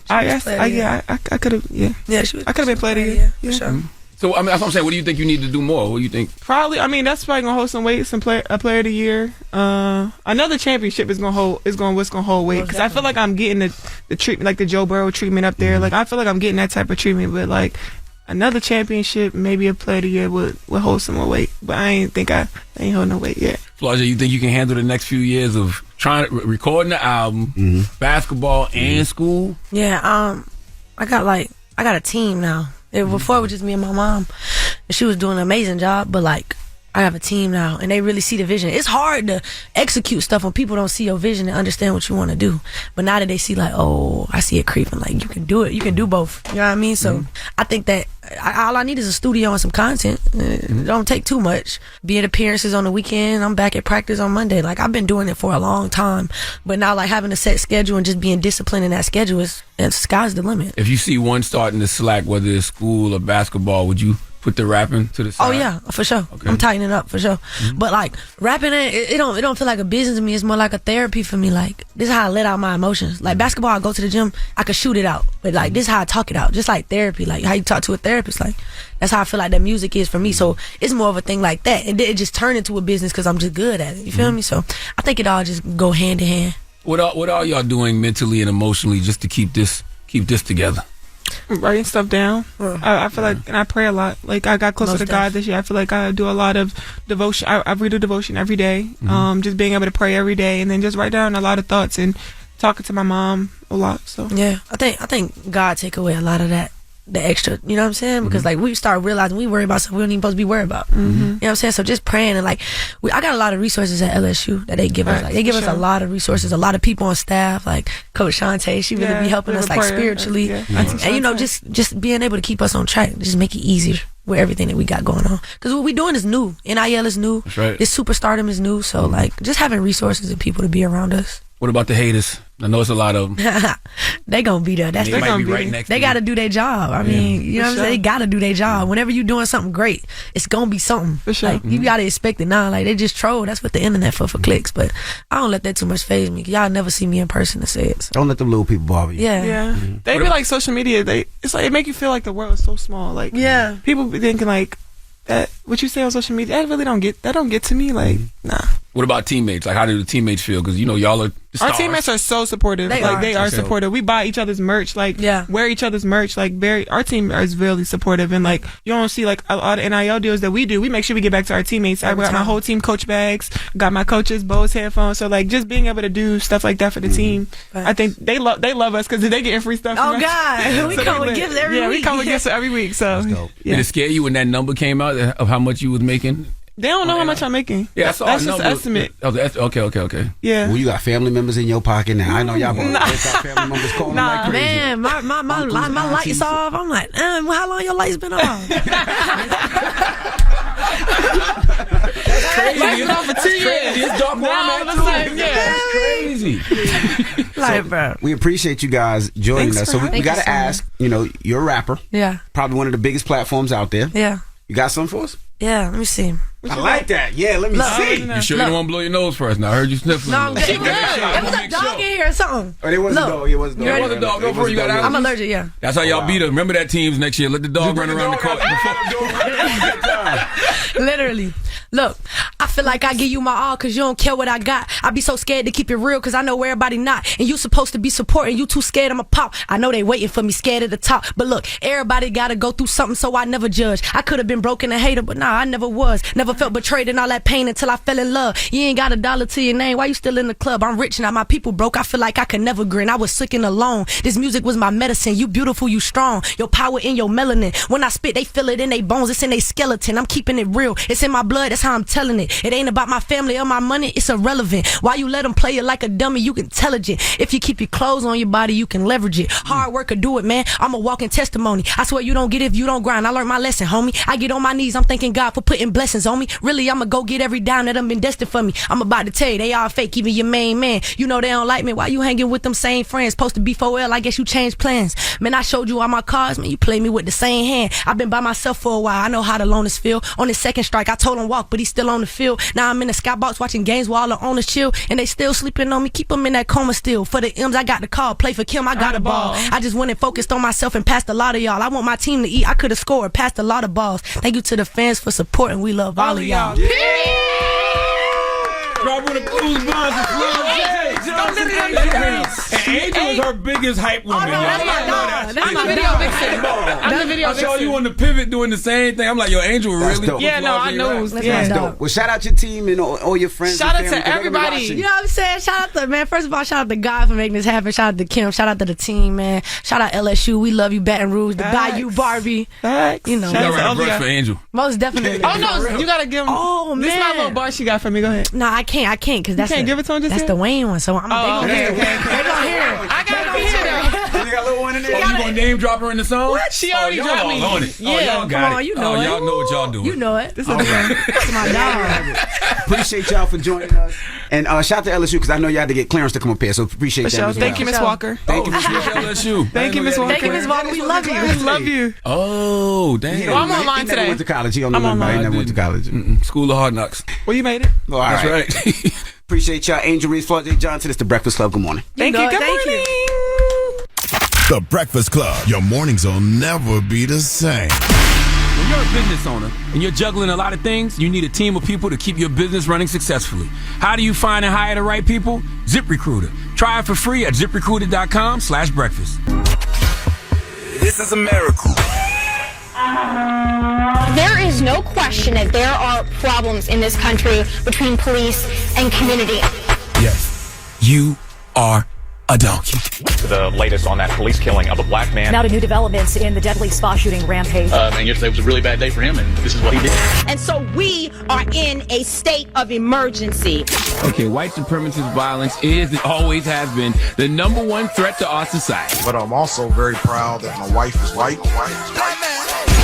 I guess. I could have. Yeah. Yeah. She was, I could have been player of the year. For sure. So I mean, that's what I'm saying. What do you think you need to do more? What do you think? Probably. I mean, that's probably gonna hold some weight. A player of the year. Another championship is gonna hold. What's gonna hold weight? Because I feel like I'm getting the treatment, like the Joe Burrow treatment up there. Like I feel like I'm getting that type of treatment. But like another championship, maybe a player of the year would hold some more weight. But I ain't holding no weight yet. Flajay, you think you can handle the next few years of trying to recording the album, basketball, and school? Yeah. I got a team now. Before it was just me and my mom, and she was doing an amazing job. But like, I have a team now, and they really see the vision. It's hard to execute stuff when people don't see your vision and understand what you want to do. But now that they see, like, oh, I see it creeping. Like, you can do it. You can do both. You know what I mean? So I think that all I need is a studio and some content. It don't take too much. Be at appearances on the weekend. I'm back at practice on Monday. Like, I've been doing it for a long time. But now, like, having a set schedule and just being disciplined in that schedule is sky's the limit. If you see one starting to slack, whether it's school or basketball, would you put the rapping to the side? Oh yeah, for sure. Okay. I'm tightening up for sure. But like rapping, it don't feel like a business to me. It's more like a therapy for me. Like this is how I let out my emotions. Like basketball, I go to the gym, I can shoot it out. But like this is how I talk it out. Just like therapy, like how you talk to a therapist. Like that's how I feel like that music is for me. So it's more of a thing like that, and then it just turned into a business because I'm just good at it. You feel me? So I think it all just go hand in hand. What are y'all doing mentally and emotionally just to keep this together? Writing stuff down. I feel like, and I pray a lot. Like I got closer to God this year. I feel like I do a lot of devotion. I read a devotion every day. Just being able to pray every day, and then just write down a lot of thoughts and talking to my mom a lot. So yeah, I think God take away a lot of that. The extra, you know what I'm saying? Because like we start realizing we worry about stuff we don't even supposed to be worried about. You know what I'm saying? So just praying and like I got a lot of resources at LSU that they give us. Like they give us a lot of resources, a lot of people on staff, like Coach Shantae. She really be helping us like spiritually, and you know just being able to keep us on track, just make it easier with everything that we got going on. Because what we doing is new. NIL is new. That's right. This superstardom is new. So like just having resources and people to be around us. What about the haters? I know it's a lot of them. They gonna be there. That's they might be right next to They gotta do their job. I mean, you know what I'm saying? They gotta do their job. Whenever you doing something great, it's gonna be something. For sure. Like, you gotta expect it now. Like they just troll. That's what the internet for clicks. But I don't let that too much faze me. Y'all never see me in person to say it. So. Don't let them little people bother you. Yeah. They be like social media. It's like it make you feel like the world is so small. Like people be thinking like that. What you say on social media, that really don't get to me. Like nah. What about teammates? Like, how do the teammates feel? Because, you know, y'all are the stars. Our teammates are so supportive. They are supportive. We buy each other's merch. Like, wear each other's merch. Like, our team is really supportive. And, like, you don't see, like, a lot of NIL deals that we do. We make sure we get back to our teammates. I got my whole team coach bags. Got my coaches, Bose headphones. So, like, just being able to do stuff like that for the team. I think they love us because they getting free stuff. Oh, God. We come with gifts every week. Yeah, we come with gifts every week. So, Did it scare you when that number came out of how much you was making? They don't know how much I'm making. Yeah, that's just an estimate. Okay. Yeah. Well, you got family members in your pocket now. I know y'all both got family members calling like crazy. Man, my lights off. I'm like, how long your lights been off? That's crazy. It's off for 2 years. It's dark That's crazy. Like, bro. We appreciate you guys joining us. So we got to ask, you know, you're a rapper. Yeah. Probably one of the biggest platforms out there. Yeah. You got something for us? Yeah, let me see. I like that. Yeah, let me see. You sure you don't want to blow your nose first? Now I heard you sniffling. No, I'm good. There was a dog in here or something. Oh, it was a dog. It was a dog. It was a dog. Go for it. You got allergies? I'm allergic, yeah. That's how y'all beat us. Remember that teams next year. Let the dog run around the court. Literally. Look, I feel like I give you my all because you don't care what I got. I be so scared to keep it real because I know everybody not. And you supposed to be supporting. You too scared I'ma pop. I know they waiting for me scared at the top. But look, everybody gotta go through something, so I never judge. I could have been broken a hater, but nah, I never was. Never felt betrayed and all that pain until I fell in love. You ain't got $1 to your name. Why you still in the club? I'm rich now. My people broke. I feel like I could never grin. I was sick and alone. This music was my medicine. You beautiful, you strong. Your power in your melanin. When I spit, they feel it in their bones. It's in their skeleton. I'm keeping it real. It's in my blood. That's how I'm telling it. It ain't about my family or my money. It's irrelevant. Why you let them play it like a dummy? You intelligent. If you keep your clothes on your body, you can leverage it. Hard work will do it, man. I'm a walking testimony. I swear you don't get it if you don't grind. I learned my lesson, homie. I get on my knees. I'm thanking God for putting blessings on me. Really, I'ma go get every dime that done been destined for me. I'm about to tell you, they all fake, even your main man. You know they don't like me. Why you hanging with them same friends? Supposed to be 4L, I guess you changed plans. Man, I showed you all my cards, man. You play me with the same hand. I've been by myself for a while. I know how the loners feel. On his second strike, I told him walk, but he's still on the field. Now I'm in the skybox watching games while all the owners chill, and they still sleeping on me. Keep them in that coma still. For the M's, I got the call. Play for Kim, I got a ball. I just went and focused on myself and passed a lot of y'all. I want my team to eat. I could have scored, passed a lot of balls. Thank you to the fans for supporting. We love all of y'all. Drop with the blues bonds and and Angel is her biggest hype woman. That's my dog. I'm a video vixen. I'm the video I saw vixen. you on the pivot doing the same thing. I'm like, yo, Angel really. dope. Yeah, no, I know. That's dope. Well, shout out your team and all your friends. Shout and out family to everybody. watching. You know what I'm saying? Shout out to, man, first of all, shout out to God for making this happen. Shout out to Kim. Shout out to the team, man. Shout out LSU. We love you, Baton Rouge. The Bayou Barbie. Facts. You know. You gotta write a verse for Angel. Most definitely. Oh, no, you gotta give him. Oh, This is my man. little bar she got for me. Go ahead. No, I can't, because that's can't give it to him just that's yet? the Wayne one. So I'm Oh, they okay. gonna hear it. I gotta go hear it. You got a little one in there? you gonna name drop her in the song? What? She already y'all dropped all me. on it. Yeah, y'all got come on, it. you know it. Y'all know what y'all doing. You know it. This is All right. That's my dog. Appreciate y'all for joining us. And shout out to LSU because I know you had to get clearance to come up here, so appreciate that. As Thank you, Miss Walker. Thank you, Miss Walker. Walker. LSU. Thank you, Miss Walker. Thank you, Miss Walker. We love you. We love you. Oh, damn. Well, I'm online He today. never went to college. He don't know I'm nothing about it. He online. never went to college. School of Hard Knocks. Well, you made it. All That's right. right. Appreciate y'all. Angel Reese, Florida J. Johnson. It's the Breakfast Club. Good morning. Thank you. Good Thank morning. The Breakfast Club. Your mornings will never be the same. When you're a business owner and you're juggling a lot of things, you need a team of people to keep your business running successfully. How do you find and hire the right people? ZipRecruiter. Try it for free at ZipRecruiter.com/breakfast. This is America. There is no question that there are problems in this country between police and community. Yes, you are a donkey. The latest on that police killing of a black man. Now to new developments in the deadly spa shooting rampage. And yesterday was a really bad day for him, and this is what he did. And so we are in a state of emergency. Okay, white supremacist violence is and always has been the number one threat to our society. But I'm also very proud that my wife is white.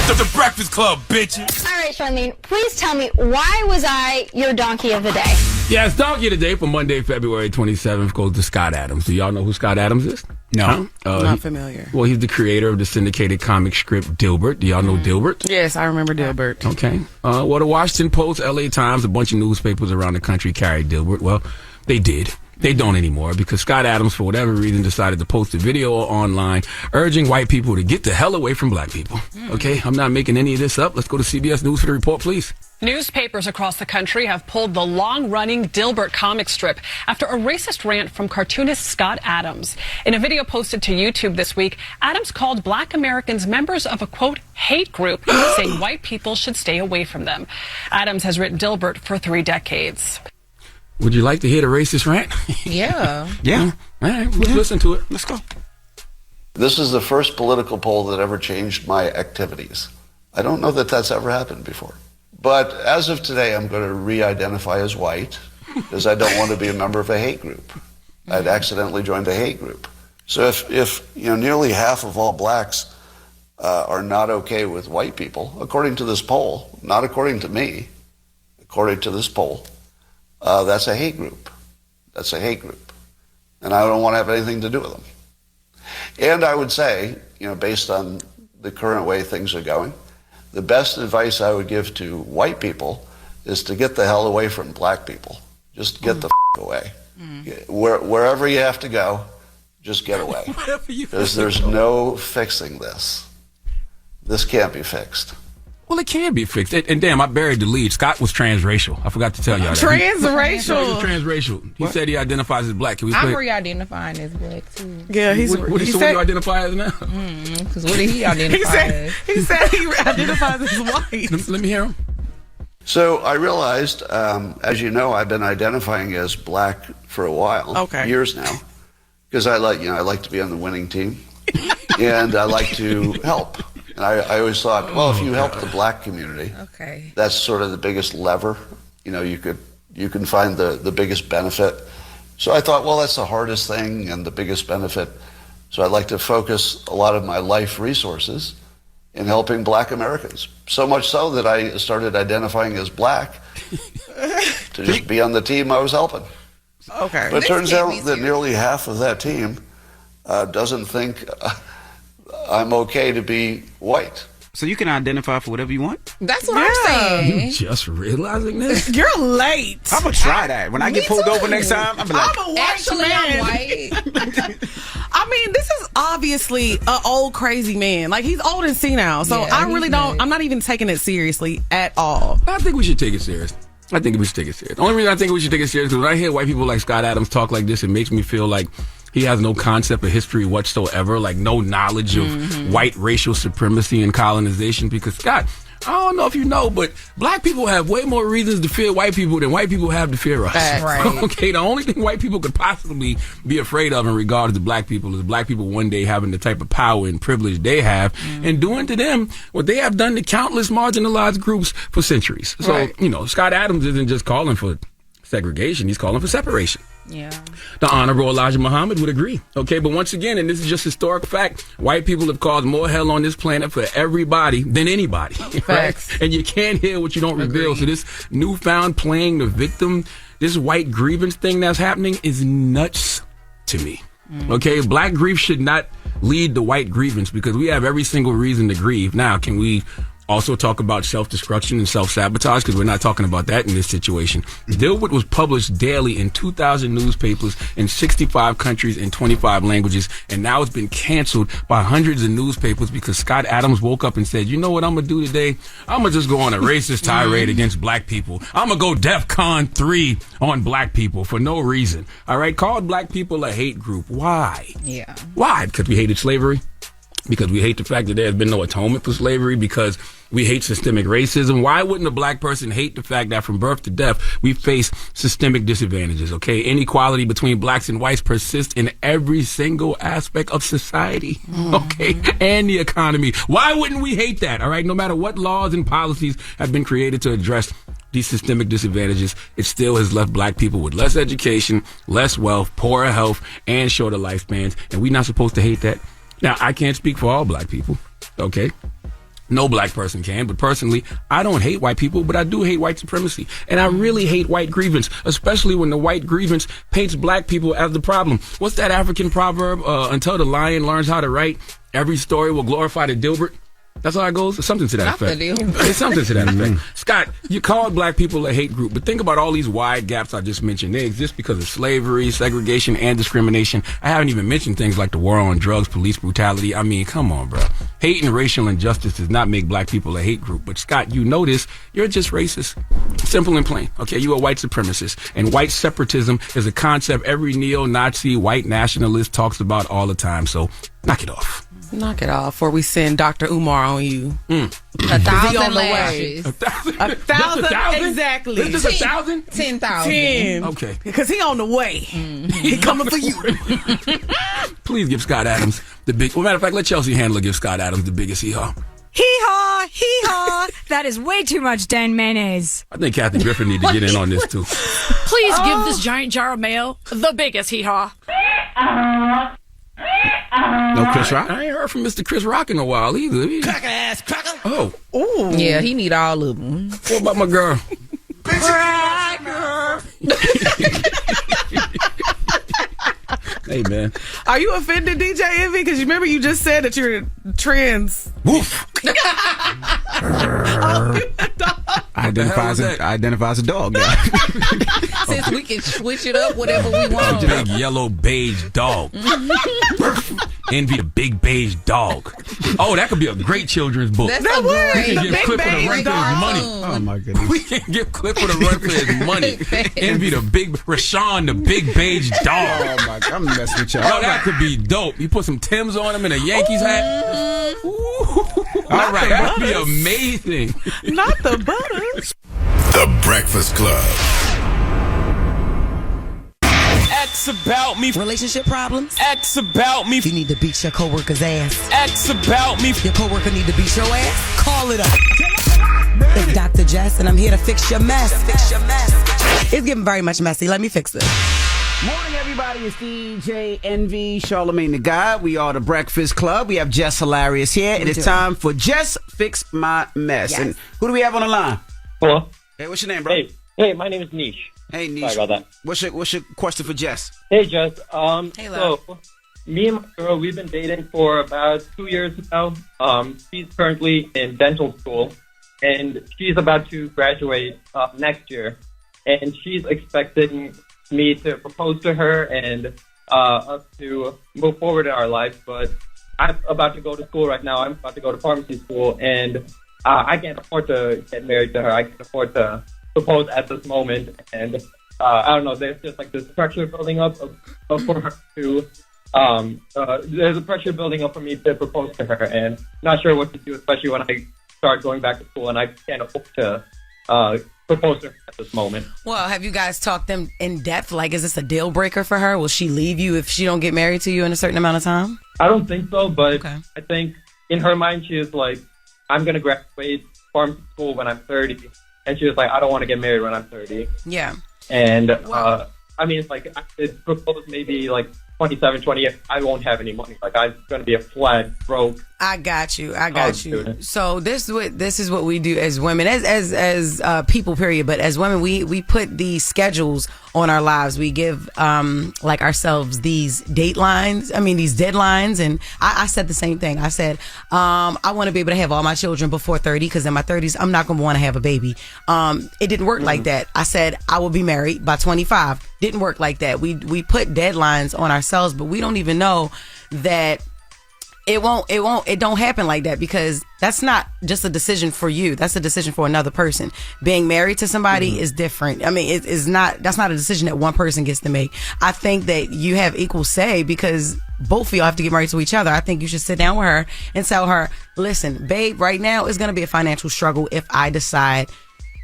The Breakfast Club, bitches. All right, Charlamagne, please tell me, why was I your donkey of the day? Yes, Donkey of the Day for Monday, February 27th goes to Scott Adams. Do y'all know who Scott Adams is? No. Not familiar. Well, he's the creator of the syndicated comic strip Dilbert. Do y'all know Dilbert? Yes, I remember Dilbert. Okay. Well, the Washington Post, LA Times, a bunch of newspapers around the country carried Dilbert. Well, they did. They don't anymore because Scott Adams, for whatever reason, decided to post a video online urging white people to get the hell away from black people. Okay? I'm not making any of this up. Let's go to CBS News for the report, please. Newspapers across the country have pulled the long-running Dilbert comic strip after a racist rant from cartoonist Scott Adams. In a video posted to YouTube this week, Adams called black Americans members of a, quote, hate group, saying white people should stay away from them. Adams has written Dilbert for 3 decades. Would you like to hear the racist rant? Yeah. Yeah. All right, let's listen to it. Let's go. This is the first political poll that ever changed my activities. I don't know that that's ever happened before. But as of today, I'm going to re-identify as white because I don't want to be a member of a hate group. I'd accidentally joined a hate group. So if nearly half of all blacks are not okay with white people, according to this poll, not according to me, according to this poll, that's a hate group. That's a hate group. And I don't want to have anything to do with them. And I would say, based on the current way things are going, the best advice I would give to white people is to get the hell away from black people. Just get the f*** away. Wherever you have to go, just get away. Because there's no fixing this. This can't be fixed. Well, it can be fixed. And damn, I buried the lead. Scott was transracial. I forgot to tell y'all that. Transracial? He was transracial. He said he identifies as black. Can we I'm play? re-identifying as black, too. Yeah, What do you identify as now? Because what did he identify as? He said he identifies as white. Let me hear him. So I realized, as you know, I've been identifying as black for a while, years now, because I like to be on the winning team, and I like to help. And I always thought, well, if you help the black community, that's sort of the biggest lever. You can find the biggest benefit. So I thought, well, that's the hardest thing and the biggest benefit. So I'd like to focus a lot of my life resources in helping black Americans. So much so that I started identifying as black to just be on the team I was helping. Okay. But it turns out that nearly half of that team doesn't think I'm okay to be white. So you can identify for whatever you want? That's what I'm saying. You just realizing this? You're late. I'm going to try that. When I get pulled over next time, I'm like, I'm a white Actually, man. I'm white. I mean, this is obviously an old crazy man. Like, he's old and senile. So Yeah, I really don't, I'm not even taking it seriously at all. I think we should take it serious. The only reason I think we should take it serious is when I hear white people like Scott Adams talk like this, it makes me feel like he has no concept of history whatsoever, like no knowledge of white racial supremacy and colonization. Because, Scott, I don't know if you know, but black people have way more reasons to fear white people than white people have to fear us. Right. Okay, the only thing white people could possibly be afraid of in regards to black people is black people one day having the type of power and privilege they have and doing to them what they have done to countless marginalized groups for centuries. So, Scott Adams isn't just calling for segregation, he's calling for separation. Yeah. The Honorable Elijah Muhammad would agree. Okay, but once again, and this is just historic fact, white people have caused more hell on this planet for everybody than anybody. Facts. Right? And you can't hear what you don't reveal. So this newfound playing the victim, this white grievance thing that's happening is nuts to me. Okay, black grief should not lead the white grievance because we have every single reason to grieve. Now, can we also talk about self-destruction and self-sabotage? Because we're not talking about that in this situation. Dilbert was published daily in 2,000 newspapers in 65 countries in 25 languages, and now it's been canceled by hundreds of newspapers because Scott Adams woke up and said, you know what I'm going to do today? I'm going to just go on a racist tirade against black people. I'm going to go DEFCON 3 on black people for no reason. All right? Called black people a hate group. Why? Yeah. Why? Because we hated slavery? Because we hate the fact that there has been no atonement for slavery? Because we hate systemic racism? Why wouldn't a black person hate the fact that from birth to death we face systemic disadvantages? Okay, inequality between blacks and whites persists in every single aspect of society. Okay, and the economy. Why wouldn't we hate that? All right, no matter what laws and policies have been created to address these systemic disadvantages, it still has left black people with less education, less wealth, poorer health, and shorter lifespans. And we're not supposed to hate that. Now, I can't speak for all black people, okay? No black person can, but personally, I don't hate white people, but I do hate white supremacy. And I really hate white grievance, especially when the white grievance paints black people as the problem. What's that African proverb? Until the lion learns how to write, every story will glorify the Dilbert. That's how it goes? It's something to that effect. It's something to that effect. Scott, you called black people a hate group, but think about all these wide gaps I just mentioned. They exist because of slavery, segregation, and discrimination. I haven't even mentioned things like the war on drugs, police brutality. I mean, come on, bro. Hate and racial injustice does not make black people a hate group. But Scott, you know this. You're just racist. Simple and plain. Okay, you're a white supremacist. And white separatism is a concept every neo-Nazi white nationalist talks about all the time. So knock it off. Knock it off, or we send Dr. Umar on you. 1,000 lashes. 1,000? Exactly. Is this 1,000? 10,000. 10. Okay. Because he on the way. He coming for you. Please give Scott Adams the big... Well, matter of fact, let Chelsea Handler give Scott Adams the biggest hee-haw. Hee-haw, hee-haw. That is way too much Dan Mayonnaise. I think Kathy Griffin need to get in on this, too. Please give this giant jar of mayo the biggest hee-haw. No Chris Rock? I ain't heard from Mr. Chris Rock in a while either. Cracker ass cracker. Oh. Ooh. Yeah, he need all of them. What about my girl? Cracker. Hey, man. Are you offended, DJ Envy? Because remember you just said that you're trans. Woof. Identifies a dog. Since we can switch it up whatever we want. Big yellow beige dog. Envy the big beige dog. Oh, that could be a great children's book. That's a great. We can give Clifford a run for his money. Oh my goodness. We can give Clifford a run for his money. Envy the big Rashawn the big beige dog. Oh my God, I'm messing with y'all. Oh, that could be dope. You put some Timbs on him and a Yankees hat. All right, that'd be amazing. Not the butters. The Breakfast Club. X about me. Relationship problems? X about me. You need to beat your coworker's ass. X about me. Your coworker need to beat your ass? Call it up. It's Dr. Jess, and I'm here to fix your mess. It's getting very much messy. Let me fix it. Morning, everybody. It's DJ Envy, Charlamagne the Guy. We are the Breakfast Club. We have Jess Hilarious here, and it's time for Jess Fix My Mess. Yes. And who do we have on the line? Hello. Hey, what's your name, bro? Hey, my name is Nish. Hey, Nish. Sorry about that. What's your question for Jess? Hey, Jess. Hey, love. So, me and my girl, we've been dating for about 2 years now. She's currently in dental school, and she's about to graduate next year. And she's expecting me to propose to her and us to move forward in our life. But I'm about to go to school right now. I'm about to go to pharmacy school, and I can't afford to get married to her. I can't afford to propose at this moment. And I don't know, there's just like this pressure building up for her to, there's a pressure building up for me to propose to her, and not sure what to do, especially when I start going back to school and I can't afford to propose to her at this moment. Well, have you guys talked them in depth? Like, is this a deal breaker for her? Will she leave you if she don't get married to you in a certain amount of time? I don't think so, but I think in her mind she is like, I'm going to graduate pharmacy school when I'm 30. And she was like, I don't want to get married when I'm 30. Yeah. And I mean, it's like I could propose maybe like 27, 28. I won't have any money. Like I'm going to be a flat broke. I got you. Student. So this is what we do as women, as people, period. But as women, we put these schedules on our lives. We give like ourselves these deadlines, and I said the same thing. I said I want to be able to have all my children before 30, because in my 30s I'm not going to want to have a baby. It didn't work like that. I said I will be married by 25. Didn't work like that. We put deadlines on ourselves, but we don't even know that it don't happen like that, because that's not just a decision for you. That's a decision for another person. Being married to somebody is different. I mean, that's not a decision that one person gets to make. I think that you have equal say, because both of y'all have to get married to each other. I think you should sit down with her and tell her, listen, babe, right now it's going to be a financial struggle if I decide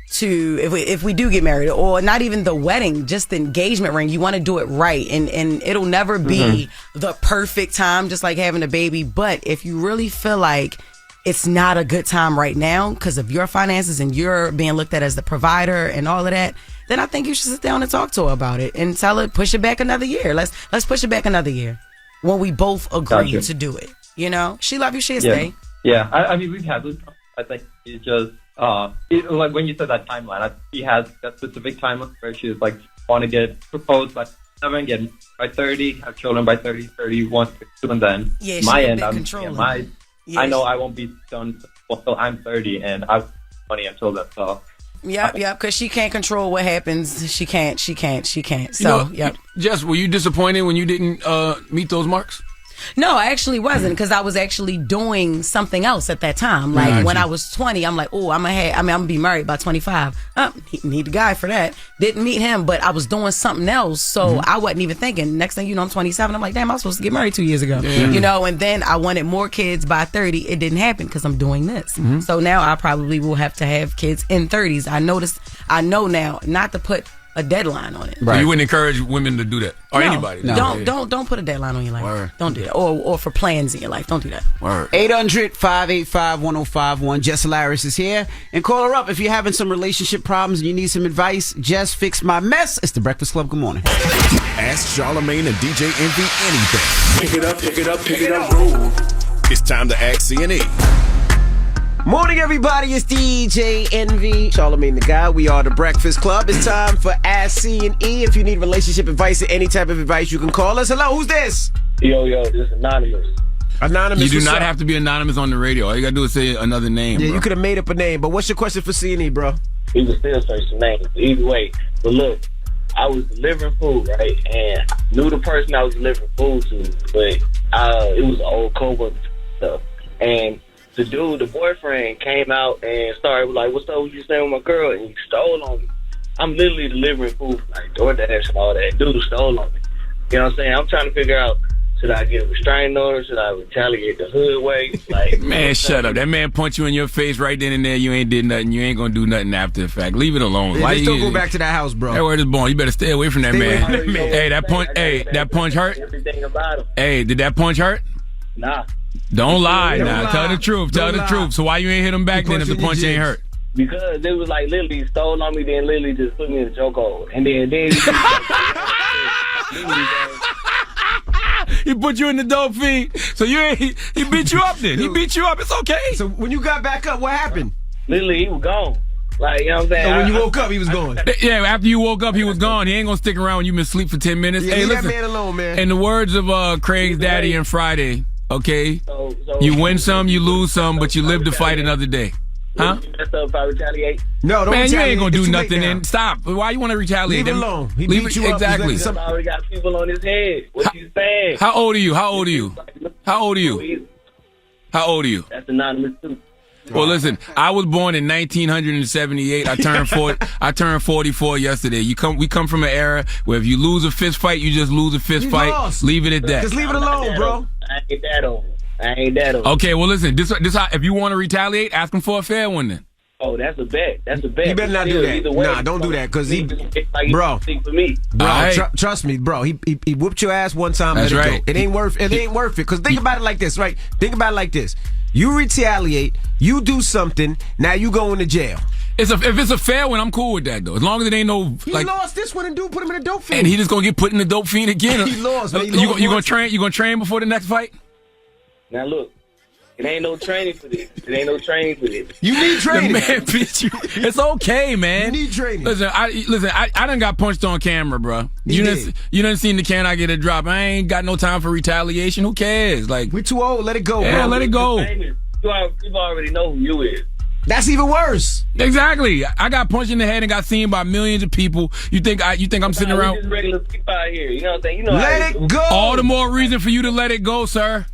to, if we do get married, or not even the wedding, just the engagement ring. You want to do it right, and it'll never be the perfect time, just like having a baby. But if you really feel like it's not a good time right now because of your finances and you're being looked at as the provider and all of that, then I think you should sit down and talk to her about it and tell her, push it back another year. Let's push it back another year when we both agree to do it. You know, she love you, she'll stay. Yeah, I mean, we've had this. I think it's just like when you said that timeline, she has that specific timeline where she's like want to get proposed by 7, get by 30, have children by 30, 31, 32, and then my end, I know I won't be done until I'm 30, and I have money until then. So. Yep, because she can't control what happens. She can't. So, yep. Jess, were you disappointed when you didn't meet those marks? No, I actually wasn't, because I was actually doing something else at that time. Like when I was 20, I'm like, oh, I'm gonna be married by 25. Need a guy for that. Didn't meet him, but I was doing something else, so I wasn't even thinking. Next thing you know, I'm 27. I'm like, damn, I was supposed to get married 2 years ago. Yeah. You know, and then I wanted more kids by 30. It didn't happen because I'm doing this. So now I probably will have to have kids in 30s. I know now not to put a deadline on it. Right. So you wouldn't encourage women to do that, or anybody? No. Don't put a deadline on your life. Word. Don't do that. Or for plans in your life. Don't do that. 800-585-1051. Jess Hilarious is here, and call her up if you're having some relationship problems and you need some advice. Jess, fix my mess. It's the Breakfast Club. Good morning. Ask Charlamagne and DJ Envy anything. Pick it up. Roll. It's time to ask C&E. Morning, everybody. It's DJ Envy, Charlamagne the Guy. We are the Breakfast Club. It's time for Ask C&E. If you need relationship advice or any type of advice, you can call us. Hello, who's this? Yo, this is Anonymous. Anonymous. You do not have to be anonymous on the radio. All you gotta do is say another name. Yeah, bro. You could have made up a name, but what's your question for C&E, bro? We can still search the names. Either way. But look, I was delivering food, right? And I knew the person I was delivering food to, but it was an old co-worker stuff. And the dude, the boyfriend, came out and started like, what's up with you staying with my girl? And he stole on me. I'm literally delivering food, like DoorDash and all that. Dude stole on me. You know what I'm saying? I'm trying to figure out, should I get a restraining order? Should I retaliate the hood way? Like, man, shut up. That man punched you in your face right then and there. You ain't did nothing. You ain't gonna do nothing after the fact. Leave it alone. Yeah, just don't go back to that house, bro. That word is born. You better stay away from that man. Hey, that punch hurt? Everything about him. Hey, did that punch hurt? Nah. Don't lie now. Tell the truth. Tell the truth. So why you ain't hit him back then if the punch ain't hurt? Because it was like literally stole on me, then literally just put me in a chokehold. And then he put you in the dope feed. So he beat you up then. He beat you up. It's okay. So when you got back up, what happened? Literally, he was gone. Like, you know what I'm saying? So when you woke up, he was gone. Yeah, after you woke up, he was gone. He ain't gonna stick around when you've been asleep for 10 minutes. Yeah, hey, leave listen. that man alone, man. In the words of Craig's daddy and Friday, okay? So you win some, you lose some, but you live to fight another day. Huh? Messed up if I retaliate? No, don't man, retaliate. You ain't gonna do nothing then. Stop. Why you want to retaliate? Leave it alone. He beat you up. Exactly. He's already got people on his head. What you saying? How old are you? How old are you? How old are you? How old are you? That's anonymous too. Well, listen, I was born in 1978. I turned 44 yesterday. We come from an era where if you lose a fist fight, you just lose a fist fight. Lost. Leave it at that. Just leave it alone, bro. I ain't that old. Okay, well, listen, this how, if you want to retaliate, ask him for a fair one then. Oh, that's a bet. That's a bet. You better not do that. Nah, don't do that, because bro, for me. Bro, trust me, bro. He whooped your ass one time. That's right. It ain't worth it. Because think about it like this, right? Think about it like this. You retaliate, you do something, now you go into jail. If it's a fair one, I'm cool with that though. As long as it ain't no He lost this one and dude put him in a dope fiend. and he just gonna get put in the dope fiend again. He lost, man. He You lost gonna once. train? You gonna train before the next fight? Now look, it ain't no training for this. You need training. The man beat you. It's okay, man. You need training. Listen, I done got punched on camera, bro. You done seen the can I get a drop. I ain't got no time for retaliation. Who cares? Like, we're too old. Let it go. Yeah, bro. let it go. You already know who you is. That's even worse. Exactly. I got punched in the head and got seen by millions of people. You think I'm sitting We around? just regular people out here. You know what I'm saying? You know Let how it go. All the more reason for you to let it go, sir.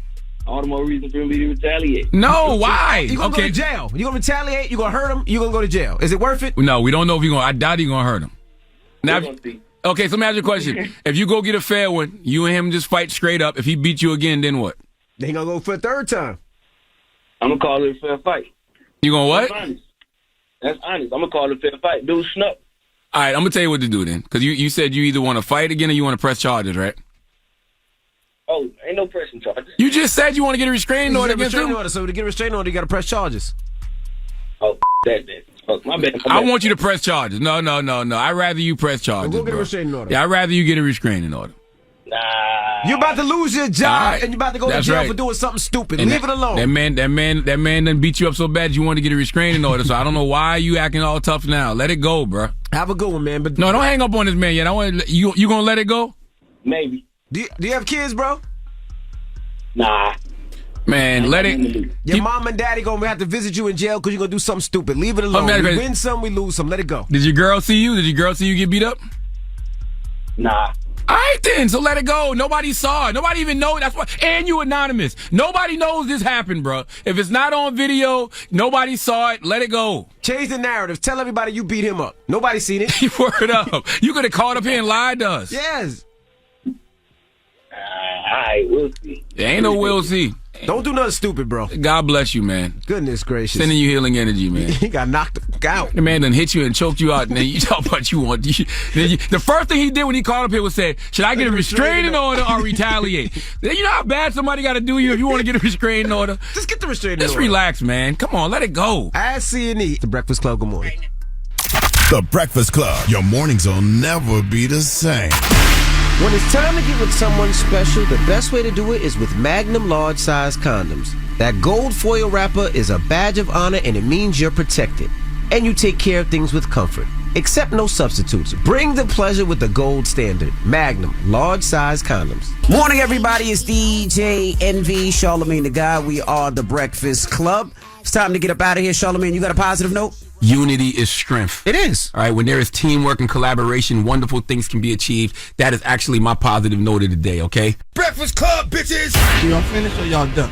All the more reason for me to retaliate. No, why? You gonna go to jail. You gonna retaliate. You gonna hurt him. You gonna go to jail. Is it worth it? No, we don't know if you're gonna. I doubt he's gonna hurt him. Now, okay, so let me ask you a question. If you go get a fair one, you and him just fight straight up. If he beat you again, then what? Then he gonna go for a third time. I'm gonna call it a fair fight. You gonna what? That's honest. I'm gonna call it a fair fight. Dude, snuck. All right, I'm gonna tell you what to do then, because you said you either want to fight again or you want to press charges, right? Oh, ain't no pressing charges. You just said you want to get a restraining order against him. So to get a restraining order, you gotta press charges. Oh, that. Fuck, my bad. I want you to press charges. No. I'd rather you press charges. Go get a bro. restraining order. Yeah, I'd rather you get a restraining order. Nah. You're about to lose your job All right. and you're about to go That's to jail right. for doing something stupid. And Leave it alone. That man done beat you up so bad you want to get a restraining order. So I don't know why you acting all tough now. Let it go, bro. Have a good one, man. But No, don't hang up on this man yet. I want you gonna let it go? Maybe. Do you have kids, bro? Nah. Man, let it. Your mom and daddy gonna have to visit you in jail because you're gonna do something stupid. Leave it alone. We win some, we lose some. Let it go. Did your girl see you? Did your girl see you get beat up? Nah. All right then, so let it go. Nobody saw it. Nobody even know. That's why. And you anonymous. Nobody knows this happened, bro. If it's not on video, nobody saw it. Let it go. Change the narrative. Tell everybody you beat him up. Nobody seen it. Word up. You could have called up here and lied to us. Yes. All right, we'll see. There ain't no we'll see. Don't do nothing stupid, bro. God bless you, man. Goodness gracious. Sending you healing energy, man. He got knocked out. The man done hit you and choked you out, and then you talk about you want. The first thing he did when he called up here was say, "Should I get a restraining order or retaliate?" Then you know how bad somebody got to do you if you want to get a restraining order. Just get the restraining order. Just relax, man. Come on, let it go. As C&E, The Breakfast Club. Good morning. The Breakfast Club. Your mornings will never be the same. When it's time to get with someone special, the best way to do it is with Magnum large size condoms. That gold foil wrapper is a badge of honor and it means you're protected. And you take care of things with comfort. Accept no substitutes. Bring the pleasure with the gold standard. Magnum large size condoms. Morning, everybody. It's DJ NV, Charlamagne the Guy. We are the Breakfast Club. It's time to get up out of here. Charlamagne, you got a positive note? Unity is strength. It is. All right, when there is teamwork and collaboration, wonderful things can be achieved. That is actually my positive note of the day, okay? Breakfast Club, bitches! Y'all finished or y'all done?